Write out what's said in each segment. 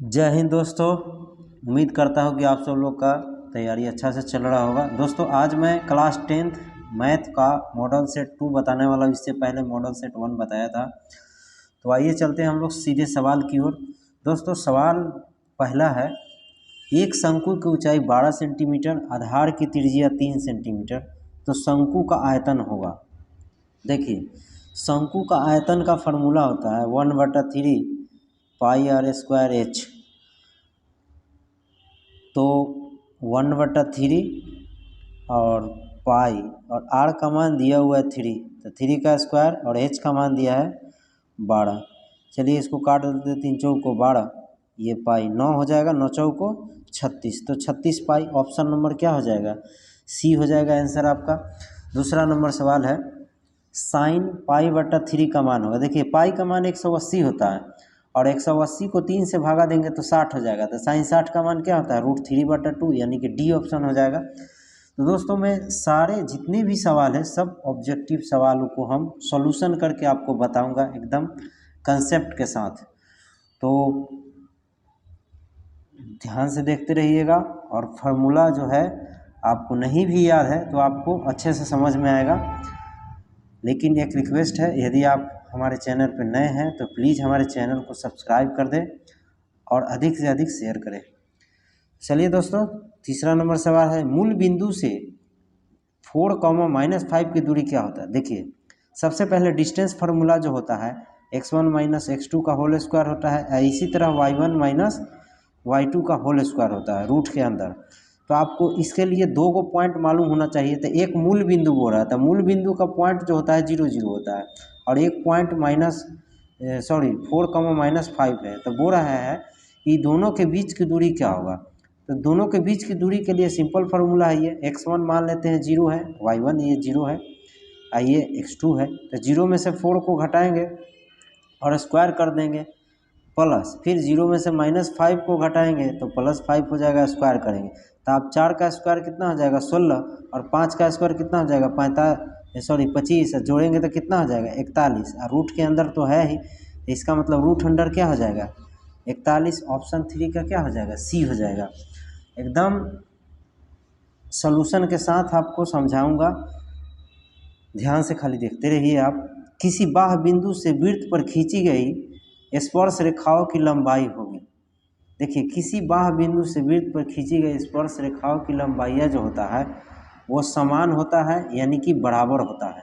जय हिंद दोस्तों। उम्मीद करता हूँ कि आप सब लोग का तैयारी अच्छा से चल रहा होगा। दोस्तों आज मैं क्लास 10th मैथ का मॉडल सेट 2 बताने वाला हूँ। इससे पहले मॉडल सेट 1 बताया था। तो आइए चलते हैं हम लोग सीधे सवाल की ओर। दोस्तों सवाल पहला है, एक शंकु की ऊंचाई 12 सेंटीमीटर, आधार की त्रिज्या 3 सेंटीमीटर, तो शंकु का आयतन होगा। देखिए शंकु का आयतन का फार्मूला होता है 1/3 पाई आर स्क्वायर एच। तो 1/3 और पाई और आर का मान दिया हुआ है 3, तो 3 का स्क्वायर और एच का मान दिया है 12। चलिए इसको काट देते, 3 चौको 12, ये पाई 9 हो जाएगा, 9 चौको 36, तो 36 पाई। ऑप्शन नंबर क्या हो जाएगा? सी हो जाएगा आंसर आपका। दूसरा नंबर सवाल है, साइन पाई/3 का मान होगा। देखिए पाई का मान 180 होता है और 180 को 3 से भागा देंगे तो 60 हो जाएगा। तो साइन 60 का मान क्या होता है? √3/2, यानी कि डी ऑप्शन हो जाएगा। तो दोस्तों मैं सारे जितने भी सवाल है सब ऑब्जेक्टिव सवालों को हम सॉल्यूशन करके आपको बताऊंगा एकदम कंसेप्ट के साथ। तो ध्यान से देखते रहिएगा और फार्मूला जो है आपको नहीं भी याद है तो आपको अच्छे से समझ में आएगा। लेकिन एक रिक्वेस्ट है, यदि आप हमारे चैनल पर नए हैं तो प्लीज़ हमारे चैनल को सब्सक्राइब कर दें और अधिक से अधिक शेयर करें। चलिए दोस्तों तीसरा नंबर सवाल है, मूल बिंदु से 4, -5 की दूरी क्या होता है? देखिए सबसे पहले डिस्टेंस फार्मूला जो होता है x1 - x2 का होल स्क्वायर होता है, इसी तरह y1 - y2 का होल स्क्वायर होता है रूट के अंदर। तो आपको इसके लिए 2 को पॉइंट मालूम होना चाहिए। तो एक मूल बिंदु बोल रहा था, मूल बिंदु का पॉइंट जो होता है 0, 0 होता है और एक पॉइंट 4, -5 है। तो बोल रहा है कि दोनों के बीच की दूरी क्या होगा? तो दोनों के बीच की दूरी के लिए सिंपल फार्मूला है ये, x1 मान लेते हैं 0 है, y1 ये 0 है, ये x2 है। तो 0 में से 4 को घटाएंगे और स्क्वायर कर देंगे, प्लस फिर 0 में से -5 को घटाएंगे तो +5 हो जाएगा, स्क्वायर करेंगे तो आप 4 का स्क्वायर कितना हो जाएगा 16 और 5 का स्क्वायर कितना हो जाएगा 25, जोड़ेंगे तो कितना हो जाएगा 41 और रूट के अंदर तो है ही, इसका मतलब रूट अंडर क्या हो जाएगा 41। ऑप्शन 3 का क्या हो जाएगा? सी हो जाएगा। एकदम सॉल्यूशन के साथ आपको समझाऊंगा, ध्यान से खाली देखते रहिए आप। किसी बाह्य बिंदु से वृत्त पर खींची गई स्पर्श रेखाओं की लंबाई होगी। देखिए किसी बाह्य बिंदु से वृत्त पर खींची गई स्पर्श रेखाओं की लंबाई जो होता है वो समान होता है, यानी कि बराबर होता है।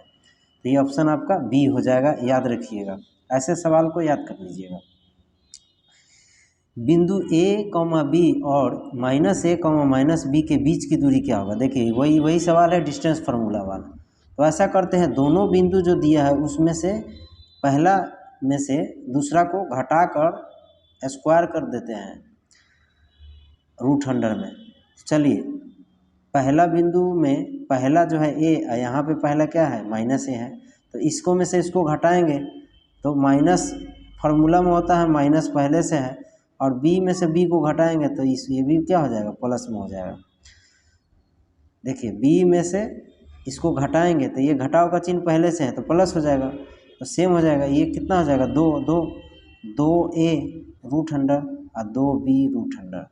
तो ये ऑप्शन आपका बी हो जाएगा, याद रखिएगा, ऐसे सवाल को याद कर लीजिएगा। बिंदु a, b और -a, -b के बीच की दूरी क्या होगा? देखिए वही सवाल है डिस्टेंस फार्मूला वाला। तो ऐसा करते हैं, दोनों बिंदु जो दिया है उसमें से पहला में से दूसरा को घटाकर स्क्वायर कर देते हैं रूट अंडर में। चलिए पहला बिंदु में पहला जो है a, यहाँ पे पहला क्या है -a है, तो इसको में से इसको घटाएंगे तो माइनस फार्मूला में होता है माइनस पहले से है, और b में से b को घटाएंगे तो ये भी क्या हो जाएगा प्लस में हो जाएगा। देखिए b में से इसको घटाएंगे तो ये घटाव का चिन्ह पहले से है तो प्लस हो जाएगा, तो सेम हो जाएगा। ये कितना हो जाएगा 2a रूट अंडर और 2b रूट अंडर।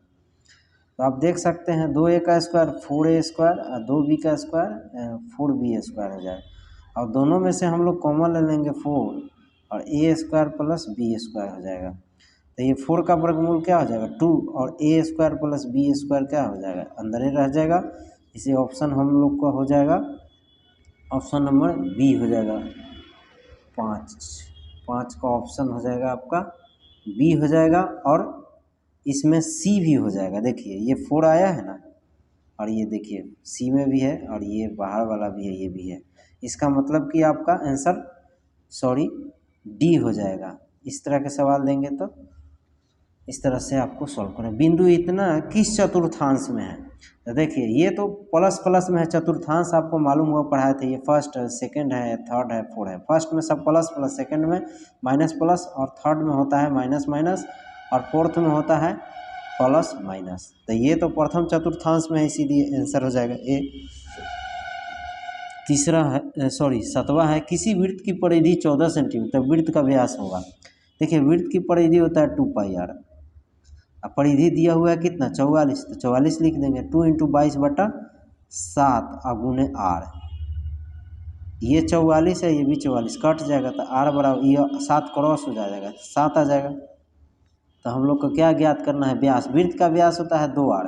तो आप देख सकते हैं 2a का स्क्वायर 4a स्क्वायर और 2b का स्क्वायर 4b स्क्वायर हो जाएगा, और दोनों में से हम लोग कॉमन ले लेंगे 4 और a square plus b square हो जाएगा। तो ये 4 का वर्गमूल क्या हो जाएगा 2 और a square plus b square क्या हो जाएगा अंदर ही रह जाएगा। इसे ऑप्शन हम लोग का हो जाएगा ऑप्शन नंबर बी हो जाएगा, 5 का ऑप्शन हो जाएगा आपका बी हो जाएगा। और इसमें सी भी हो जाएगा। देखिए ये 4 आया है ना, और ये देखिए सी में भी है और ये बाहर वाला भी है, ये भी है। इसका मतलब कि आपका आंसर डी हो जाएगा। इस तरह के सवाल देंगे तो इस तरह से आपको सॉल्व करें। बिंदु इतना किस चतुर्थांश में है? तो देखिए ये तो प्लस प्लस में है, चतुर्थांश आपको मालूम हुआ पढ़ाए थे, ये फर्स्ट है, सेकंड है, थर्ड है, फोर्थ है। फर्स्ट में सब प्लस प्लस, सेकंड में माइनस प्लस, और थर्ड में होता है माइनस माइनस, और फोर्थ में होता है प्लस माइनस। तो ये तो प्रथम चतुर्थांश में है, इसीलिए आंसर हो जाएगा ए। तीसरा है सातवां है, किसी वृत्त की परिधि 14 सेंटीमीटर, वृत्त का व्यास होगा। देखिए वृत्त की परिधि होता है 2πr, अब परिधि दिया हुआ है कितना 44, तो 44 लिख देंगे। 2 × 22/7 अगुने आर, ये 44 है, ये भी 44, कट जाएगा तो आर बराबर ये 7 क्रॉस हो जाएगा, 7 आ जाएगा। तो हम लोग को क्या ज्ञात करना है, व्यास। वृत्त का व्यास होता है 2r,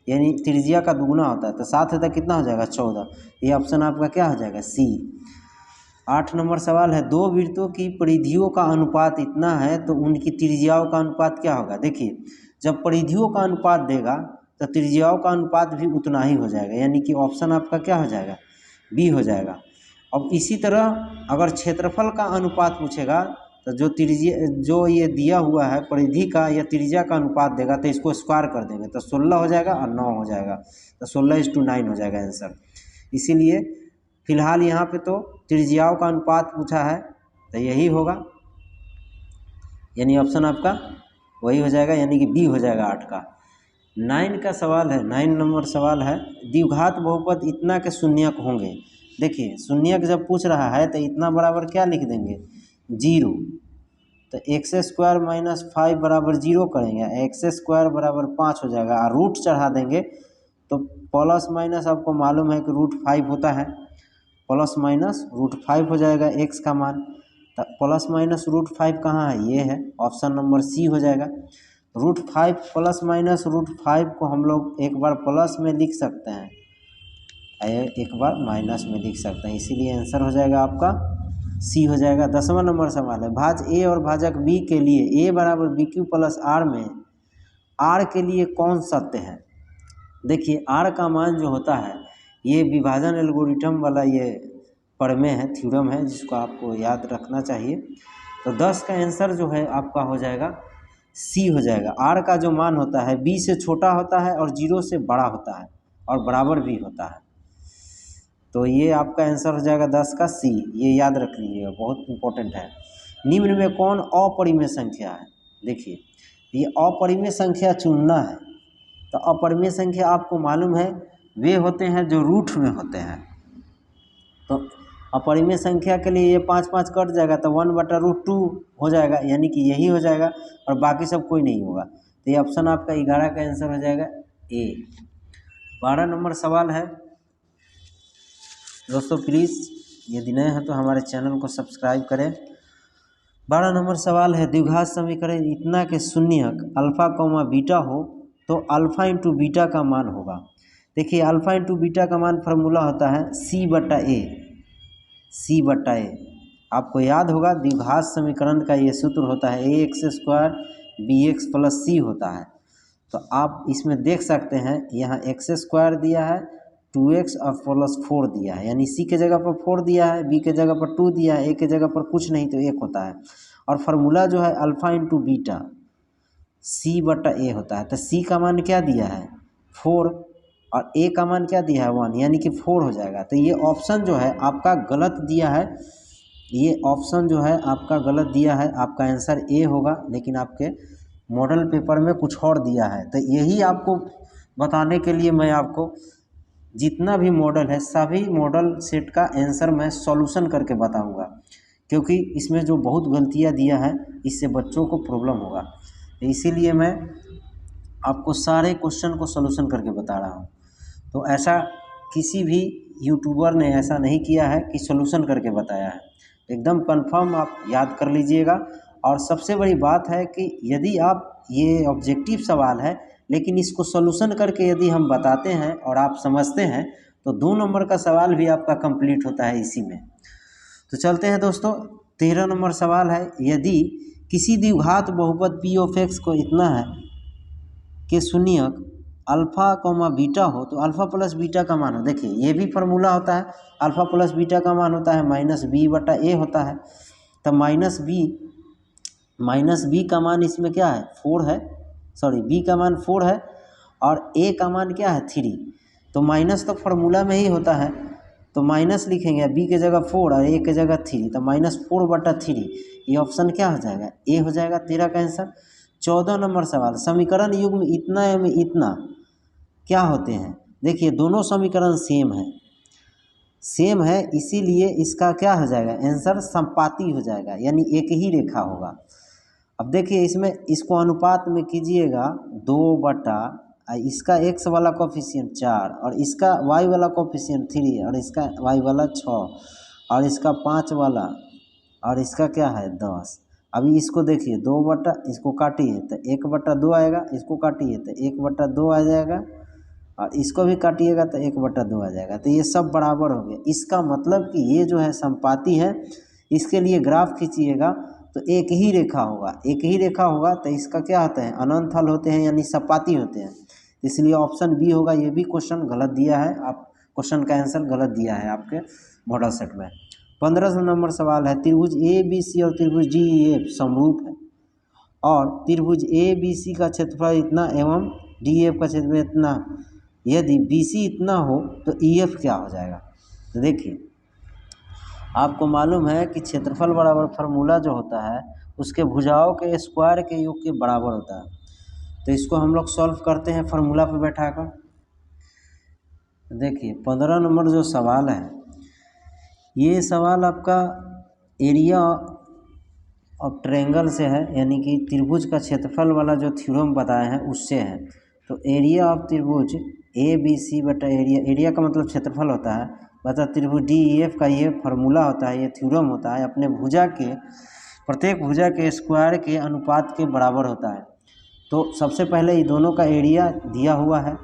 यानी त्रिज्या का दुगुना होता है, तो 7 है तो कितना हो जाएगा 14। ये ऑप्शन आपका क्या हो जाएगा सी। 8 नंबर सवाल है, दो वृत्तों की परिधियों का अनुपात इतना है तो उनकी त्रिज्याओं का अनुपात क्या होगा। देखिए जब परिधियों का अनुपात देगा तो त्रिज्याओं का अनुपात भी उतना ही हो जाएगा, यानी कि ऑप्शन आपका क्या हो जाएगा बी हो जाएगा। अब इसी तरह अगर क्षेत्रफल का अनुपात पूछेगा तो जो ये दिया हुआ है परिधि का या त्रिज्या का अनुपात देगा तो इसको स्क्वायर कर देंगे तो 16 हो जाएगा और 9 हो जाएगा, तो 16:9 हो जाएगा आंसर। इसीलिए फिलहाल यहाँ पे तो त्रिज्याओं का अनुपात पूछा है तो यही होगा, यानी ऑप्शन आपका वही हो जाएगा, यानी कि बी हो जाएगा 8 का। 9 का सवाल है, 9 नंबर सवाल है, द्विघात बहुपद इतना के शून्यक होंगे। देखिए शून्यक जब पूछ रहा है तो इतना बराबर क्या लिख देंगे 0, तो x² - 5 बराबर 0 करेंगे, x² बराबर 5 हो जाएगा और रूट चढ़ा देंगे तो प्लस माइनस आपको मालूम है कि √5 होता है, प्लस माइनस √5 हो जाएगा x का मान। तो प्लस माइनस √5 कहाँ है, ये है, ऑप्शन नंबर सी हो जाएगा। √5 प्लस माइनस √5 को हम लोग एक बार प्लस में लिख सकते हैं, एक बार माइनस में लिख सकते हैं, इसीलिए आंसर हो जाएगा आपका सी हो जाएगा। 10वां नंबर सवाल है, भाज ए और भाजक बी के लिए a बराबर BQ प्लस R में R के लिए कौन सत्य है। देखिए R का मान जो होता है ये विभाजन एल्गोरिथम वाला ये प्रमेय है, थ्योरम है, जिसको आपको याद रखना चाहिए। तो 10 का आंसर जो है आपका हो जाएगा सी हो जाएगा। R का जो मान होता है B से छोटा होता है और 0 से बड़ा होता है और बराबर भी होता है, तो ये आपका आंसर हो जाएगा 10 का सी, ये याद रख लीजिएगा, बहुत इंपॉर्टेंट है। निम्न में कौन अपरिमेय संख्या है। देखिए ये अपरिमेय संख्या चुनना है, तो अपरिमेय संख्या आपको मालूम है वे होते हैं जो रूट में होते हैं, तो अपरिमेय संख्या के लिए ये 5 5 कट जाएगा तो 1/√2 हो जाएगा, यानी कि यही हो जाएगा और बाकी सब कोई नहीं होगा, तो ये ऑप्शन आपका 11 का आंसर हो जाएगा ए। 12 नंबर सवाल है दोस्तों, प्लीज़ यदि नए हैं तो हमारे चैनल को सब्सक्राइब करें। 12 नंबर सवाल है, द्विघात समीकरण इतना के शून्यक अल्फ़ा, बीटा हो तो अल्फ़ा × बीटा का मान होगा। देखिए अल्फ़ा × बीटा का मान फार्मूला होता है C/A। आपको याद होगा द्विघात समीकरण का ये सूत्र होता है ax² bx + c होता है। तो आप इसमें देख सकते हैं यहाँ x² दिया है, 2x और +4 दिया है, यानी c के जगह पर 4 दिया है, b के जगह पर 2 दिया है, a के जगह पर कुछ नहीं तो 1 होता है। और फार्मूला जो है अल्फ़ा × बीटा C/A होता है, तो c का मान क्या दिया है 4 और a का मान क्या दिया है 1, यानी कि 4 हो जाएगा। तो ये ऑप्शन जो है आपका गलत दिया है, ये ऑप्शन जो है आपका गलत दिया है, आपका आंसर ए होगा, लेकिन आपके मॉडल पेपर में कुछ और दिया है। तो यही आपको बताने के लिए मैं आपको जितना भी मॉडल है सभी मॉडल सेट का आंसर मैं सॉल्यूशन करके बताऊंगा, क्योंकि इसमें जो बहुत गलतियां दिया है इससे बच्चों को प्रॉब्लम होगा, तो इसीलिए मैं आपको सारे क्वेश्चन को सॉल्यूशन करके बता रहा हूं। तो ऐसा किसी भी यूट्यूबर ने ऐसा नहीं किया है कि सॉल्यूशन करके बताया है, एकदम कंफर्म आप याद कर लीजिएगा। और सबसे बड़ी बात है कि यदि आप ये ऑब्जेक्टिव सवाल है लेकिन इसको सॉल्यूशन करके यदि हम बताते हैं और आप समझते हैं तो 2 नंबर का सवाल भी आपका कंप्लीट होता है इसी में। तो चलते हैं दोस्तों, 13 नंबर सवाल है, यदि किसी द्विघात बहुपद p(x) को इतना है कि शून्यक अल्फ़ा, बीटा हो तो अल्फ़ा प्लस बीटा का मान हो। देखिए ये भी फार्मूला होता है, अल्फ़ा प्लस बीटा का मान होता है -b/a होता है। तो माइनस बी का मान इसमें क्या है 4 है, सॉरी बी का मान 4 है और a का मान क्या है 3, तो माइनस तो फार्मूला में ही होता है, तो माइनस लिखेंगे, b के जगह 4 और a के जगह 3, तो -4/3, ये ऑप्शन क्या हो जाएगा ए हो जाएगा 13 का आंसर। 14 नंबर सवाल, समीकरण युग्म इतना एवं इतना क्या होते हैं। देखिए दोनों समीकरण सेम है, इसीलिए इसका क्या हो जाएगा आंसर संपाती हो जाएगा, यानी एक ही रेखा होगा। अब देखिए इसमें इसको अनुपात में कीजिएगा 2 इसका x वाला कोफिशिएंट 4 और इसका y वाला कोफिशिएंट 3 और इसका y वाला 6 और इसका 5 वाला और इसका क्या है 10। अभी इसको देखिए 2 इसको काटिए तो 1/2 आएगा, इसको काटिए तो 1/2 आ जाएगा और इसको भी काटिएगा तो 1/2 आ जाएगा। तो ये सब बराबर हो गया। इसका मतलब कि ये जो है समपाती है। इसके लिए ग्राफ खींचिएगा तो एक ही रेखा होगा तो इसका क्या होता है अनंत हल होते हैं यानी सपाती होते हैं। इसलिए ऑप्शन बी होगा। ये भी क्वेश्चन गलत दिया है, आप क्वेश्चन का आंसर गलत दिया है आपके मॉडल सेट में। 15 नंबर सवाल है, त्रिभुज ए बी सी और त्रिभुज डी ई एफ समरूप है और त्रिभुज ए बी सी का क्षेत्रफल इतना एवं डी एफ का क्षेत्रफल इतना, यदि बी सी इतना हो तो ई एफ क्या हो जाएगा। तो देखिए आपको मालूम है कि क्षेत्रफल बराबर फार्मूला जो होता है उसके भुजाओं के स्क्वायर के योग के बराबर होता है। तो इसको हम लोग सॉल्व करते हैं फार्मूला पर बैठाकर। देखिए 15 नंबर जो सवाल है, ये सवाल आपका एरिया ऑफ ट्रायंगल से है, यानी कि त्रिभुज का क्षेत्रफल वाला जो थ्योरम बताए हैं उससे है। तो एरिया ऑफ त्रिभुज ए बी सी बटा एरिया का मतलब क्षेत्रफल होता है, बता त्रिभुज डी ई एफ का ये फार्मूला होता है, ये थ्योरम होता है, अपने भुजा के प्रत्येक भुजा के स्क्वायर के अनुपात के बराबर होता है। तो सबसे पहले ये दोनों का एरिया दिया हुआ है।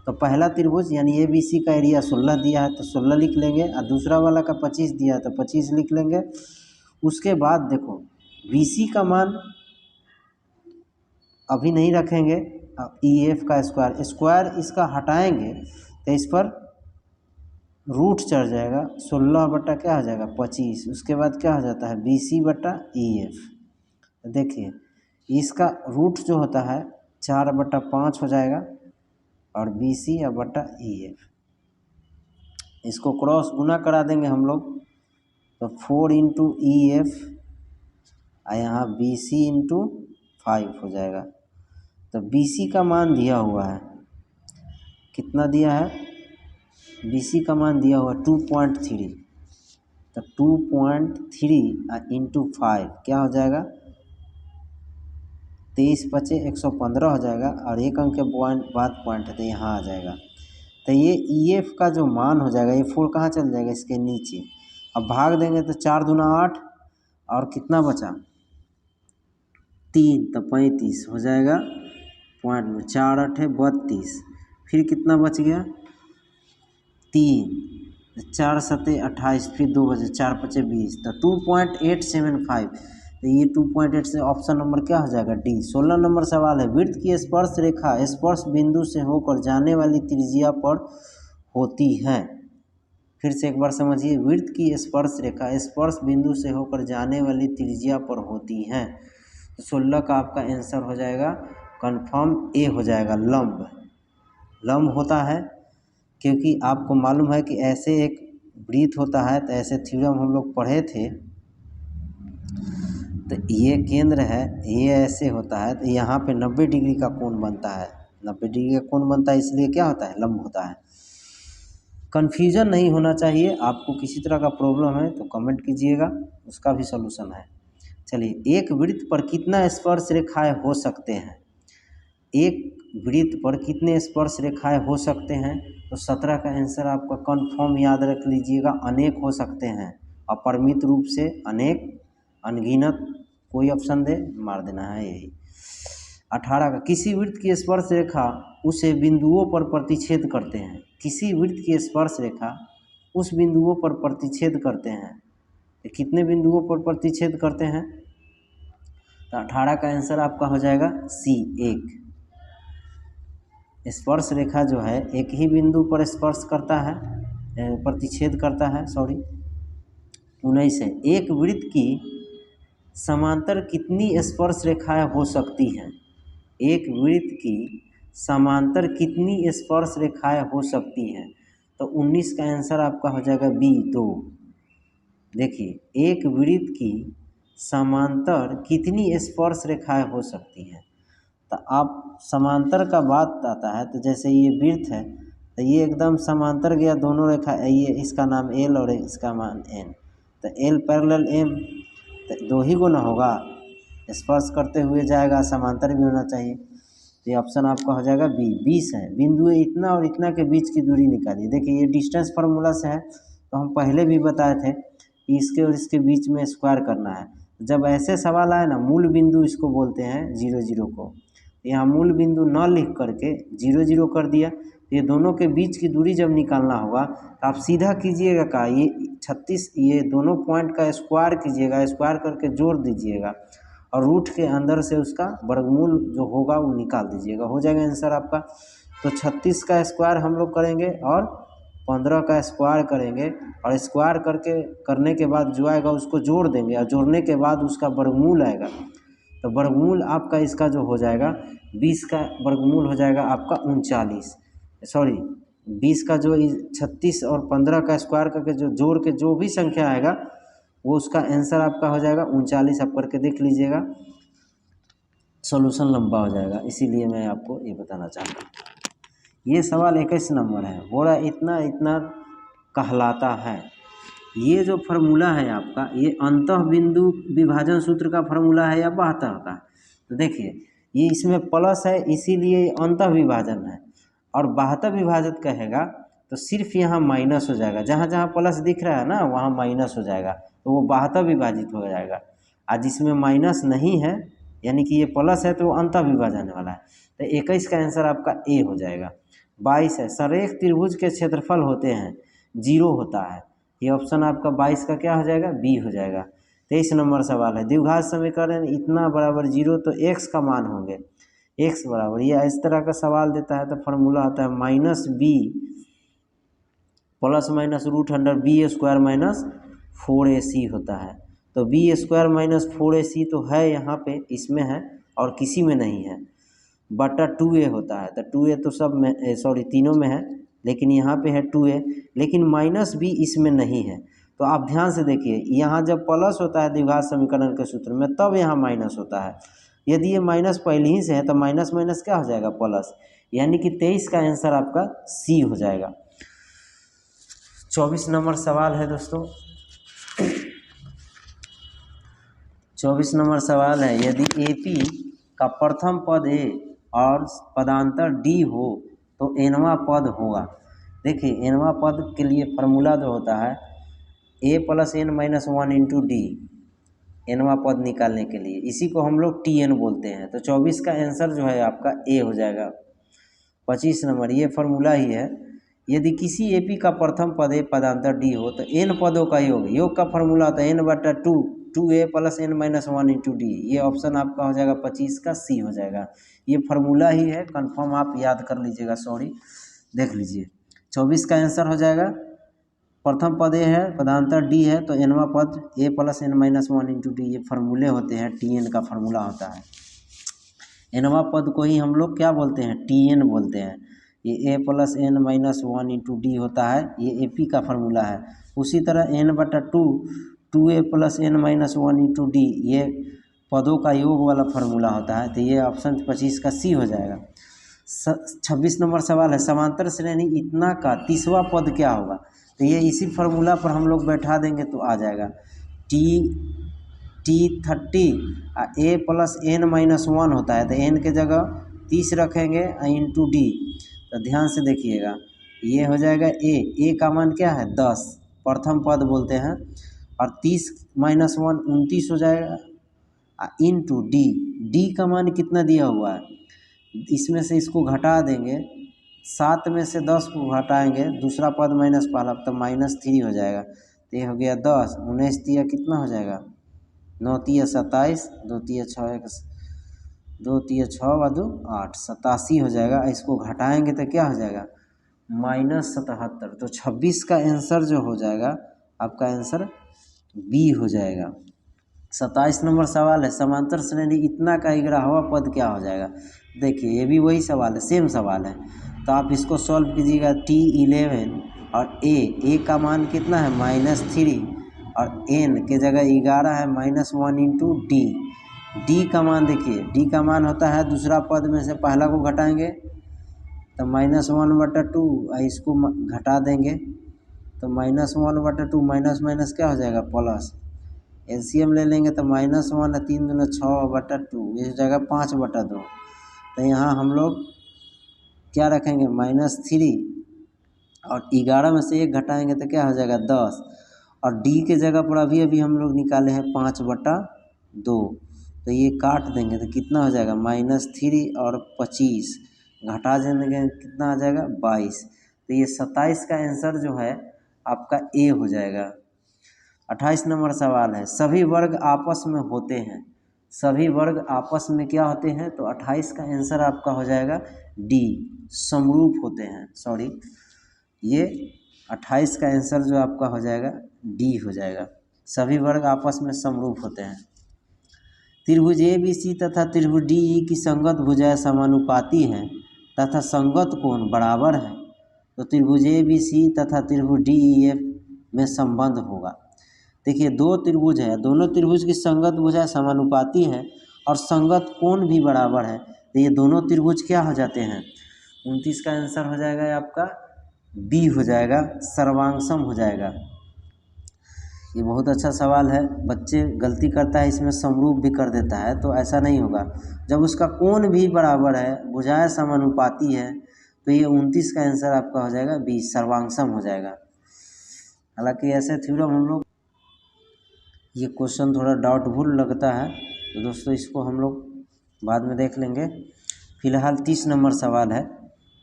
तो पहला त्रिभुज यानी ए बी सी का एरिया 16 दिया है तो 16 लिख लेंगे और दूसरा वाला का 25 दिया है तो 25 लिख लेंगे। उसके बाद देखो बी सी का मान अभी नहीं रखेंगे, ई एफ का स्क्वायर इसका हटाएंगे तो इस पर रूट चढ़ जाएगा, 16 बटा क्या हो जाएगा 25। उसके बाद क्या हो जाता है बी सी बटा ई एफ। देखिए इसका रूट जो होता है 4/5 हो जाएगा और बी सी बटा ई एफ। इसको क्रॉस गुना करा देंगे हम लोग तो 4 इंटू ई एफ और यहाँ बी सी इंटू 5 हो जाएगा। तो बी सी का मान दिया हुआ है, कितना दिया है बी सी का मान दिया हुआ 2.3। तो 2.3 इंटू 5 क्या हो जाएगा 23 × 5 = 115 हो जाएगा और एक अंक के बाद पॉइंट है तो यहाँ आ जाएगा। तो ये ई एफ का जो मान हो जाएगा, ये 4 कहाँ चल जाएगा इसके नीचे। अब भाग देंगे तो 4 दूना 8 और कितना बचा 3 तो 35 हो जाएगा पॉइंट में, 4 × 8 = 32। फिर कितना बच गया 3, 4 × 7 = 28, फिर 2 बचे 4 × 5 = 20। तो 2.875। तो ये 2.8 से ऑप्शन नंबर क्या हो जाएगा डी। 16 नंबर सवाल है, वृत्त की स्पर्श रेखा स्पर्श बिंदु से होकर जाने वाली त्रिज्या पर होती है। फिर से एक बार समझिए, वृत्त की स्पर्श रेखा स्पर्श बिंदु से होकर जाने वाली त्रिज्या पर होती है। तो 16 का आपका आंसर हो जाएगा कन्फर्म ए हो जाएगा, लंब होता है। क्योंकि आपको मालूम है कि ऐसे एक वृत्त होता है, तो ऐसे थ्योरम हम लोग पढ़े थे। तो ये केंद्र है, ये ऐसे होता है, तो यहाँ पे 90 डिग्री का कोण बनता है। 90 डिग्री का कोण बनता है, इसलिए क्या होता है लंब होता है। कन्फ्यूजन नहीं होना चाहिए। आपको किसी तरह का प्रॉब्लम है तो कमेंट कीजिएगा, उसका भी सलूशन है। चलिए, एक वृत्त पर कितना स्पर्श रेखाएं हो सकते हैं। एक वृत्त पर कितने स्पर्श रेखाएं हो सकते हैं। तो 17 का आंसर आपका कन्फर्म याद रख लीजिएगा, अनेक हो सकते हैं। अपरिमित रूप से अनेक, अनगिनत, कोई ऑप्शन दे मार देना है यही। 18 का, किसी वृत्त की स्पर्श रेखा उसे बिंदुओं पर प्रतिच्छेद करते हैं। किसी वृत्त की स्पर्श रेखा उस बिंदुओं पर प्रतिच्छेद करते हैं। तो कितने बिंदुओं पर प्रतिच्छेद करते हैं। तो 18 का आंसर आपका हो जाएगा सी, 1। स्पर्श रेखा जो है एक ही बिंदु पर स्पर्श करता है, प्रतिच्छेद करता है, 19 है, एक वृत्त की समांतर कितनी स्पर्श रेखाएं हो सकती हैं। एक वृत्त की समांतर कितनी स्पर्श रेखाएं हो सकती हैं। तो 19 का आंसर आपका हो जाएगा बी, 2। देखिए, एक वृत्त की समांतर कितनी स्पर्श रेखाएं हो सकती हैं। तो आप समांतर का बात आता है, तो जैसे ये वृत्त है तो ये एकदम समांतर गया दोनों रेखा, ये इसका नाम एल और इसका मान एन। तो एल पैरेलल एम, तो 2 ही गुना होगा, स्पर्श करते हुए जाएगा, समांतर भी होना चाहिए। तो ये ऑप्शन आपका हो जाएगा बी। 20 है, बिंदु इतना और इतना के बीच की दूरी निकालिए। देखिए ये डिस्टेंस फार्मूला से है, तो हम पहले भी बताए थे कि इसके और इसके बीच में स्क्वायर करना है। जब ऐसे सवाल आए ना, मूल बिंदु इसको बोलते हैं 0 0 को, यहाँ मूल बिंदु न लिख करके 0 0 कर दिया। ये दोनों के बीच की दूरी जब निकालना होगा तो आप सीधा कीजिएगा का, ये 36 ये दोनों पॉइंट का स्क्वायर कीजिएगा, स्क्वायर करके जोड़ दीजिएगा और रूट के अंदर से उसका वर्गमूल जो होगा वो निकाल दीजिएगा, हो जाएगा आंसर आपका। तो 36 का स्क्वायर हम लोग करेंगे और 15 का स्क्वायर करेंगे और स्क्वायर करने के बाद जो आएगा उसको जोड़ देंगे और जोड़ने के बाद उसका वर्गमूल आएगा। तो वर्गमूल आपका इसका जो हो जाएगा 20 का वर्गमूल हो जाएगा आपका 39, सॉरी 20 का जो 36 और 15 का स्क्वायर करके जो जोड़ के जो भी संख्या आएगा वो उसका आंसर आपका हो जाएगा 39। आप करके देख लीजिएगा, सॉल्यूशन लंबा हो जाएगा, इसीलिए मैं आपको ये बताना चाहता हूँ। ये सवाल 21 नंबर है, बोला इतना इतना कहलाता है। ये जो फार्मूला है आपका, ये अंतः बिंदु विभाजन सूत्र का फार्मूला है या बाह्य का। तो देखिए ये इसमें प्लस है इसीलिए अंतः विभाजन है, और बाह्य विभाजन कहेगा तो सिर्फ यहाँ माइनस हो जाएगा, जहाँ जहाँ प्लस दिख रहा है ना वहाँ माइनस हो जाएगा, तो वो बाह्य विभाजित हो जाएगा। आज जिसमें माइनस नहीं है यानी कि ये प्लस है तो वो अंतः विभाजन वाला है। तो 21 का आंसर आपका ए हो जाएगा। 22 है, सरेख त्रिभुज के क्षेत्रफल होते हैं 0 होता है, ये ऑप्शन आपका 22 का क्या हो जाएगा, बी हो जाएगा। 23 नंबर सवाल है, द्विघात समीकरण इतना बराबर 0 तो x का मान होंगे, x बराबर, ये इस तरह का सवाल देता है तो फार्मूला होता है -b प्लस माइनस √(b²-4ac) होता है। तो b² - 4ac तो है यहाँ पे, इसमें है और किसी में नहीं है, बटा 2a होता है। तो 2a तो सब में सॉरी तीनों में है, लेकिन यहाँ पे है 2a, लेकिन -b इसमें नहीं है। तो आप ध्यान से देखिए, यहाँ जब प्लस होता है द्विघात समीकरण के सूत्र में तब यहाँ माइनस होता है। यदि ये माइनस पहले ही से है तो माइनस माइनस क्या हो जाएगा, प्लस, यानी कि 23 का आंसर आपका सी हो जाएगा। 24 नंबर सवाल है दोस्तों, 24 नंबर सवाल है, यदि AP का प्रथम पद A और पदांतर D हो तो nवां पद होगा। देखिए nवां पद के लिए फार्मूला जो होता है A + n - 1 × D, nवां पद निकालने के लिए, इसी को हम लोग TN बोलते हैं। तो 24 का आंसर जो है आपका ए हो जाएगा। 25 नंबर, ये फार्मूला ही है, यदि किसी AP का प्रथम पद A पदांतर D हो तो n पदों का योग का फार्मूला होता है n/2 2a + n - 1 × D। ये ऑप्शन आपका हो जाएगा 25 का सी हो जाएगा। ये फार्मूला ही है, कंफर्म आप याद कर लीजिएगा, सॉरी देख लीजिए। 24 का आंसर हो जाएगा, प्रथम पद A है, पदांतर D है, तो nवां पद A + n - 1 × D, ये फार्मूले होते हैं, TN का फार्मूला होता है। nवां पद को ही हम लोग क्या बोलते हैं, TN बोलते हैं। ये A + n - 1 × D होता है, ये AP का फार्मूला है। उसी तरह n/2 2a + n - 1 × D, ये पदों का योग वाला फार्मूला होता है। तो ये ऑप्शन 25 का सी हो जाएगा। 26 नंबर सवाल है, समांतर श्रेणी इतना का 30वां पद क्या होगा। तो ये इसी फार्मूला पर हम लोग बैठा देंगे तो आ जाएगा, T30 A + n - 1 होता है, तो n के जगह 30 रखेंगे × D। तो ध्यान से देखिएगा, ये हो जाएगा A का मान क्या है 10, प्रथम पद बोलते हैं, और 30 - 1 29 हो जाएगा × D का मान कितना दिया हुआ है, इसमें से इसको घटा देंगे, 7 में से 10 को घटाएंगे, दूसरा पद माइनस पहला, तो -3 हो जाएगा। तो ये हो गया 10, 19 तिया कितना हो जाएगा, 9 तिया 27, 2 तिया 6 2 तिया 6 व 2 8, 87 हो जाएगा। इसको घटाएंगे तो क्या हो जाएगा, -77। तो 26 का आंसर जो हो जाएगा आपका आंसर बी हो जाएगा। 27 नंबर सवाल है, समांतर श्रेणी इतना का 11वां पद क्या हो जाएगा। देखिए ये भी वही सवाल है, सेम सवाल है, तो आप इसको सॉल्व कीजिएगा। T11 और A का मान कितना है -3, और n के जगह 11 है, -1 × D। D का मान देखिए, D का मान होता है, दूसरा पद में से पहला को घटाएंगे तो -1/2, इसको घटा देंगे तो -1/2, माइनस माइनस क्या हो जाएगा, प्लस। एलसीएम ले लेंगे तो -1 3 दूना 6/2, इस जगह 5/2, तो यहाँ हम लोग क्या रखेंगे -3 और 11 में से 1 घटाएंगे तो क्या हो जाएगा 10 और डी के जगह पर अभी हम लोग निकाले हैं 5/2 तो ये काट देंगे तो कितना हो जाएगा -3 और 25 घटा देंगे कितना आ जाएगा 22। तो ये 27 का आंसर जो है आपका ए हो जाएगा। 28 नंबर सवाल है सभी वर्ग आपस में होते हैं, सभी वर्ग आपस में क्या होते हैं, तो 28 का आंसर आपका हो जाएगा डी समरूप होते हैं। सॉरी ये 28 का आंसर जो आपका हो जाएगा डी हो जाएगा, सभी वर्ग आपस में समरूप होते हैं। त्रिभुज ABC तथा त्रिभुज DE की संगत भुजाएं समानुपाती हैं तथा संगत कोण बराबर है तो त्रिभुज ABC तथा त्रिभुज DEF में संबंध होगा। देखिए दो त्रिभुज है, दोनों त्रिभुज की संगत भुजाएं समानुपाती है और संगत कोण भी बराबर है तो ये दोनों त्रिभुज क्या हो जाते हैं। 29 का आंसर हो जाएगा आपका बी हो जाएगा, सर्वांगसम हो जाएगा। ये बहुत अच्छा सवाल है, बच्चे गलती करता है इसमें समरूप भी कर देता है तो ऐसा नहीं होगा। जब उसका कोण भी बराबर है, भुजाएं समानुपाती है तो ये 29 का आंसर आपका हो जाएगा बी सर्वांगसम हो जाएगा। हालांकि ऐसे थ्योरम हम लोग, ये क्वेश्चन थोड़ा डाउटफुल लगता है तो दोस्तों इसको हम लोग बाद में देख लेंगे। फिलहाल 30 नंबर सवाल है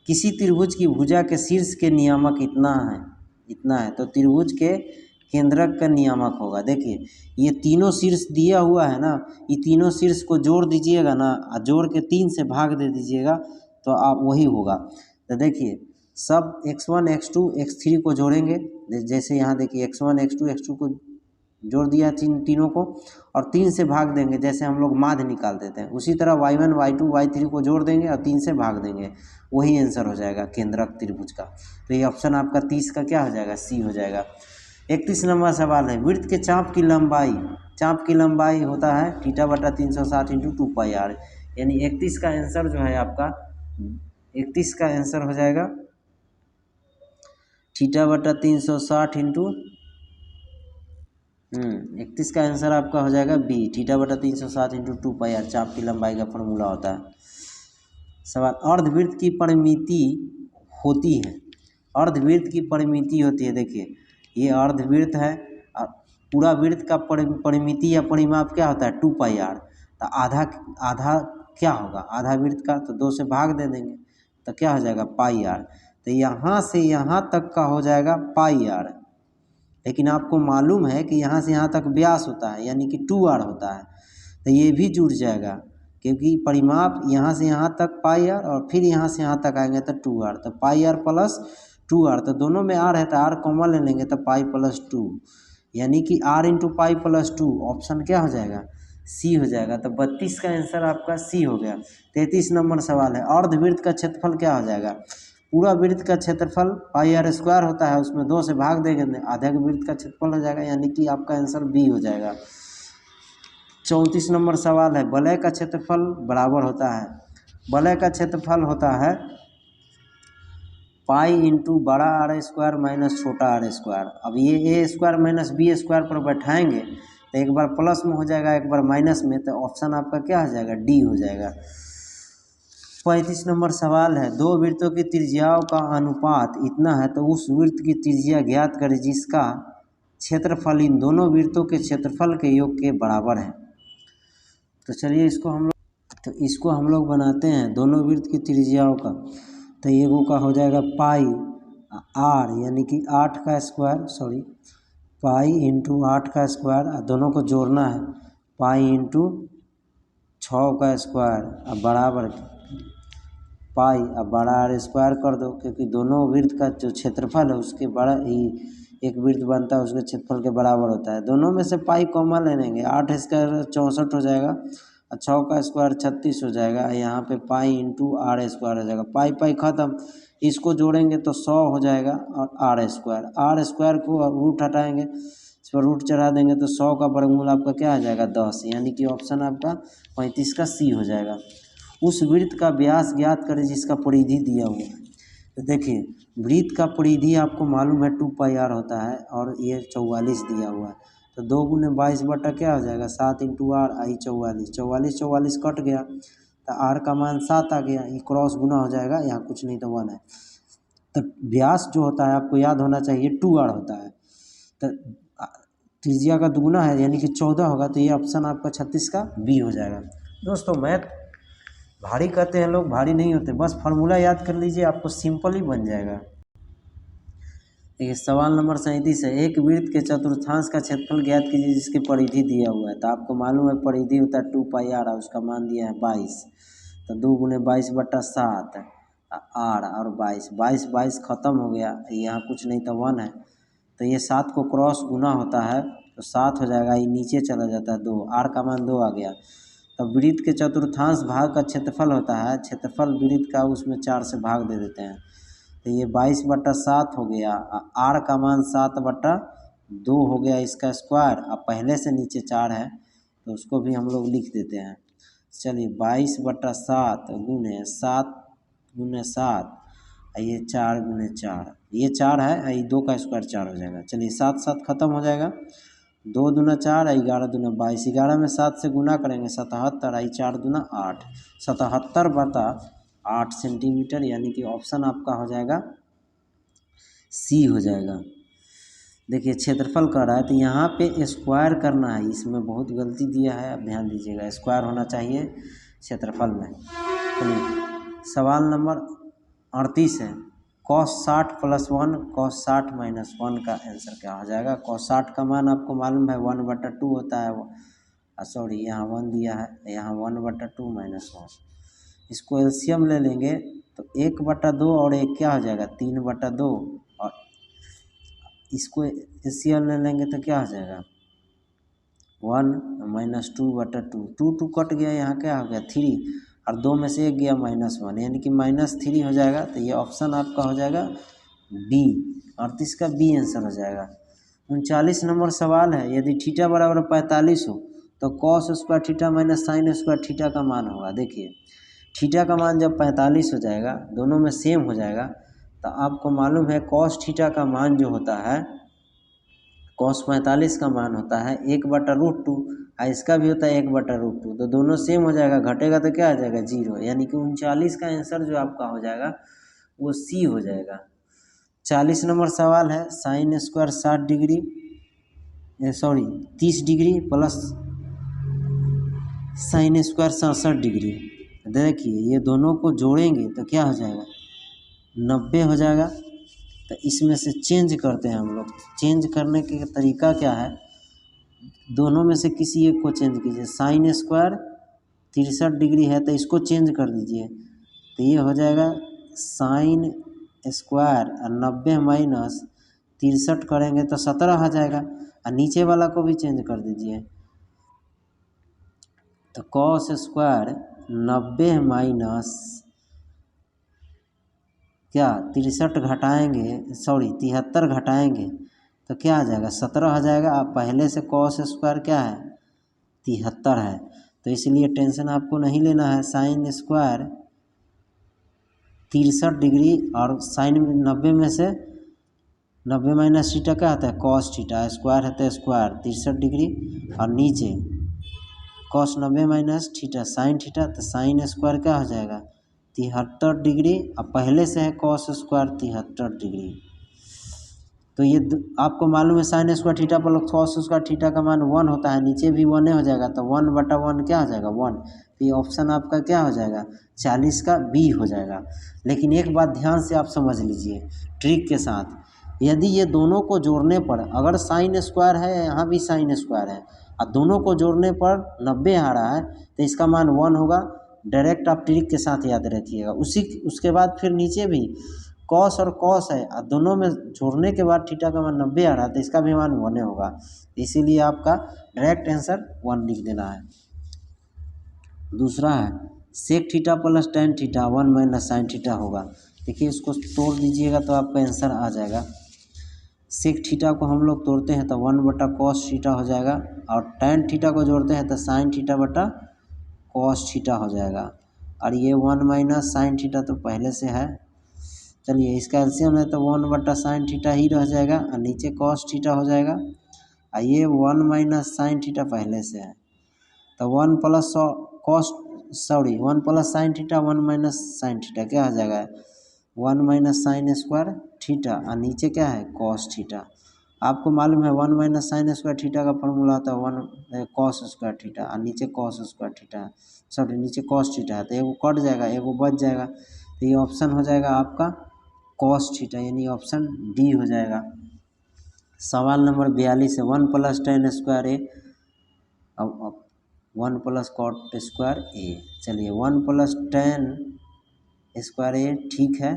किसी त्रिभुज की भुजा के शीर्ष के नियामक इतना है तो त्रिभुज के केंद्रक का नियामक होगा। देखिए ये तीनों शीर्ष दिया हुआ है ना, ये तीनों शीर्ष को जोड़ दीजिएगा ना, जोड़ के 3 से भाग दे दीजिएगा तो आप वही होगा। तो देखिए सब x1 x2 x3 को जोड़ेंगे, जैसे यहाँ देखिए x1 x2 x2 को जोड़ दिया तीनों को और 3 से भाग देंगे, जैसे हम लोग माध्य निकाल देते हैं उसी तरह y1 y2 y3 को जोड़ देंगे और 3 से भाग देंगे, वही आंसर हो जाएगा केंद्रक त्रिभुज का। तो ये ऑप्शन आपका 30 का क्या हो जाएगा सी हो जाएगा। 31 नंबर सवाल है वृत्त के चाप की लंबाई होता है θ/360 × 2πr, यानी 31 का आंसर जो है आपका 31 का आंसर हो जाएगा θ/360 × 31 का आंसर आपका हो जाएगा बी θ/360 × 2πr, चाप की लंबाई का फॉर्मूला होता है। सवाल अर्धवृत्त की परिमिति होती है, अर्धवृत्त की परिमिति होती है। देखिए ये अर्धवृत्त है और पूरा वृत्त का परिमिति या परिमाप क्या होता है 2πr, तो आधा क्या होगा आधा वृत्त का, तो 2 से भाग दे देंगे तो क्या हो जाएगा πr, तो यहाँ से यहाँ तक का हो जाएगा πr। लेकिन आपको मालूम है कि यहाँ से यहाँ तक व्यास होता है यानी कि 2r होता है, तो ये भी जुड़ जाएगा क्योंकि परिमाप यहाँ से यहाँ तक πr और फिर यहाँ से यहाँ तक आएंगे तो 2r, तो πr + 2r, तो दोनों में r है तो r कॉमन ले लेंगे तो π + 2 यानी कि r × π + 2, ऑप्शन क्या हो जाएगा सी हो जाएगा। तो 32 का आंसर आपका सी हो गया। 33 नंबर सवाल है अर्धवृत्त का क्षेत्रफल क्या हो जाएगा। पूरा वृत्त का क्षेत्रफल πr² होता है, उसमें 2 से भाग देंगे आधे के वृत्त का क्षेत्रफल हो जाएगा, यानी कि आपका आंसर बी हो जाएगा। 34 नंबर सवाल है वलय का क्षेत्रफल बराबर होता है, वलय का क्षेत्रफल होता है पाई इंटू बड़ा r² माइनस छोटा r²। अब ये a² माइनस b² पर बैठाएंगे तो एक बार प्लस में हो जाएगा एक बार माइनस में, तो ऑप्शन आपका क्या हो जाएगा डी हो जाएगा। 35 नंबर सवाल है दो वृत्तों की त्रिज्याओं का अनुपात इतना है तो उस वृत्त की त्रिज्या ज्ञात करें जिसका क्षेत्रफल इन दोनों वृत्तों के क्षेत्रफल के योग के बराबर है। तो चलिए इसको हम लोग बनाते हैं दोनों वृत्त की त्रिज्याओं का। तो एगो का हो जाएगा पाई r यानी कि 8 का स्क्वायर, सॉरी पाई इंटू 8 का स्क्वायर, दोनों को जोड़ना है पाई इंटू 6 का स्क्वायर अब बराबर पाई, अब बड़ा r² कर दो क्योंकि दोनों वृत्त का जो क्षेत्रफल है उसके बड़ा ही एक वृत्त बनता है उसके क्षेत्रफल के बराबर होता है। दोनों में से पाई कॉमन ले लेंगे, 8 स्क्वायर 64 हो जाएगा और 6 का स्क्वायर 36 हो जाएगा, यहाँ पे पाई इंटू r² हो जाएगा, पाई ख़त्म, इसको जोड़ेंगे तो 100 हो जाएगा और r² को रूट हटाएंगे, इस पर रूट चढ़ा देंगे तो 100 का वर्गमूल आपका क्या आ जाएगा 10, यानी कि ऑप्शन आपका 35 का सी हो जाएगा। उस वृत्त का व्यास ज्ञात करें जिसका परिधि दिया हुआ है। तो देखिए वृत्त का परिधि आपको मालूम है 2πr होता है और ये 44 दिया हुआ है, तो 2 × 22 बटा क्या हो जाएगा 7 × r आई 44 कट गया, तो आर का मान 7 आ गया, ये क्रॉस गुना हो जाएगा, यहाँ कुछ नहीं तो 1 है। तो व्यास जो होता है आपको याद होना चाहिए 2r होता है, तो त्रिज्या का दुगुना है यानी कि 14 होगा, तो ये ऑप्शन आपका 36 का बी हो जाएगा। दोस्तों मैथ भारी कहते हैं लोग, भारी नहीं होते, बस फार्मूला याद कर लीजिए, आपको सिंपल ही बन जाएगा। देखिए सवाल नंबर 37 है, एक वृत्त के चतुर्थांश का क्षेत्रफल ज्ञात कीजिए जिसकी परिधि दिया हुआ है। तो आपको मालूम है परिधि होता है 2πr, उसका मान दिया है 22, तो 2 गुने 22/7 आर और 22 खत्म हो गया, यहाँ कुछ नहीं तो 1 है, तो ये 7 को क्रॉस गुना होता है तो 7 हो जाएगा, ये नीचे चला जाता है 2, आर का मान 2 आ गया। तो वृत्त के चतुर्थांश भाग का क्षेत्रफल होता है, क्षेत्रफल वृत्त का उसमें 4 से भाग दे देते हैं, तो ये 22/7 हो गया, आर का मान 7/2 हो गया इसका स्क्वायर, अब पहले से नीचे 4 है तो उसको भी हम लोग लिख देते हैं। चलिए 22/7 गुने 7 गुने 7, ये 4 गुने 4, ये 4 है, ये 2 का स्क्वायर 4 हो जाएगा। चलिए 7 खत्म हो जाएगा, 2 दूना 4, 11 दूना 22, 11 में 7 से गुना करेंगे 77, 4 दूना 8, 77/8 सेंटीमीटर, यानी कि ऑप्शन आपका हो जाएगा सी हो जाएगा। देखिए क्षेत्रफल कह रहा है तो यहाँ पे स्क्वायर करना है, इसमें बहुत गलती दिया है, आप ध्यान दीजिएगा, स्क्वायर होना चाहिए क्षेत्रफल में। चलिए सवाल नंबर 38 है, cos 60 + 1 cos 60 - 1 का आंसर क्या हो जाएगा। cos 60 का मान आपको मालूम है 1/2 होता है, सॉरी यहाँ 1 दिया है, यहाँ 1/2 - 1, इसको एलसीएम ले लेंगे तो 1/2 और 1 क्या हो जाएगा 3/2, और इसको एलसीएम ले लेंगे तो क्या हो जाएगा 1 - 2/2, 2 कट गया, यहाँ क्या हो गया 3, और 2 में से 1 गया -1, यानी कि -3 हो जाएगा। तो ये ऑप्शन आपका हो जाएगा बी, 38 का बी आंसर हो जाएगा। 39 नंबर सवाल है, यदि थीटा बराबर 45 हो तो cos square theta minus sine square theta का मान होगा। देखिए थीटा का मान जब 45 हो जाएगा, दोनों में सेम हो जाएगा, तो आपको मालूम है cos थीटा का मान जो होता है, cos 45 का मान होता है 1/√2, इसका भी होता है 1/√2, तो दोनों सेम हो जाएगा, घटेगा तो क्या आ जाएगा 0, यानी कि 39 का आंसर जो आपका हो जाएगा वो सी हो जाएगा। 40 नंबर सवाल है, sine square 60 degree 30 degree plus sine square 67 degree, देखिए ये दोनों को जोड़ेंगे तो क्या हो जाएगा 90 हो जाएगा। तो इसमें से चेंज करते हैं हम लोग, चेंज करने का तरीका क्या है, दोनों में से किसी एक को चेंज कीजिए। साइन स्क्वायर 63 डिग्री है तो इसको चेंज कर दीजिए, तो ये हो जाएगा साइन स्क्वायर, और 90 माइनस 63 करेंगे तो 17 आ जाएगा, और नीचे वाला को भी चेंज कर दीजिए, तो कॉस स्क्वायर 90 माइनस क्या 63 घटाएंगे, 73 घटाएंगे तो क्या आ जाएगा 17 आ जाएगा। आप पहले से कॉस स्क्वायर क्या है 73 है, तो इसलिए टेंशन आपको नहीं लेना है। साइन स्क्वायर 63 डिग्री और साइन 90 में से 90 माइनस थीटा क्या आता है कॉस थीटा, स्क्वायर है तो स्क्वायर 63 डिग्री, और नीचे cos 90 minus theta sine theta, तो साइन स्क्वायर क्या हो जाएगा 73 डिग्री, अब पहले से है कॉस स्क्वायर 73 डिग्री। तो ये आपको मालूम है sine square theta plus cos square theta का मान 1 होता है, नीचे भी 1 हो जाएगा, तो 1/1 क्या हो जाएगा 1, तो ये ऑप्शन आपका क्या हो जाएगा 40 का बी हो जाएगा। लेकिन एक बात ध्यान से आप समझ लीजिए ट्रिक के साथ, यदि ये दोनों को जोड़ने पर अगर साइन स्क्वायर है, यहाँ भी साइन स्क्वायर है, और दोनों को जोड़ने पर 90 आ रहा है, तो इसका मान 1 होगा। डायरेक्ट आप ट्रिक के साथ याद रखिएगा। उसके बाद फिर नीचे भी कॉस और कॉस है, और दोनों में जोड़ने के बाद थीटा का मान 90 आ रहा है, तो इसका भी मान 1 होगा, इसीलिए आपका डायरेक्ट आंसर 1 लिख देना है। दूसरा है sec theta plus tan theta 1 minus sine theta होगा। देखिए इसको तोड़ दीजिएगा तो आपका आंसर आ जाएगा। सेक थीटा को हम लोग तोड़ते हैं तो 1/cos थीटा हो जाएगा, और टेन थीटा को जोड़ते हैं तो साइन थीटा बटा कॉस थीटा हो जाएगा, और ये 1 माइनस साइन थीटा तो पहले से है। चलिए इसका एलसीएम है तो 1/साइन थीटा ही रह जाएगा, और नीचे कॉस थीटा हो जाएगा, और ये 1 माइनस साइन थीटा पहले से है, तो 1 plus cos sorry 1 plus sine theta 1 minus sine theta क्या हो जाएगा 1 माइनस साइन स्क्वायर थीटा और नीचे क्या है कॉस थीटा। आपको मालूम है 1 माइनस साइन स्क्वायर थीटा का फॉर्मूला होता है 1 कॉस स्क्वायर थीटा और नीचे कॉस स्क्वायर थीटा है, सॉरी नीचे कॉस थीटा है, तो एगो कट जाएगा एगो बच जाएगा, तो ये ऑप्शन हो जाएगा आपका कॉस थीटा यानी ऑप्शन डी हो जाएगा। सवाल नंबर 42 है 1 प्लस टेन स्क्वायर ए अब 1 प्लस कॉट स्क्वायर ए। चलिए 1 प्लस टेन स्क्वायर ए ठीक है,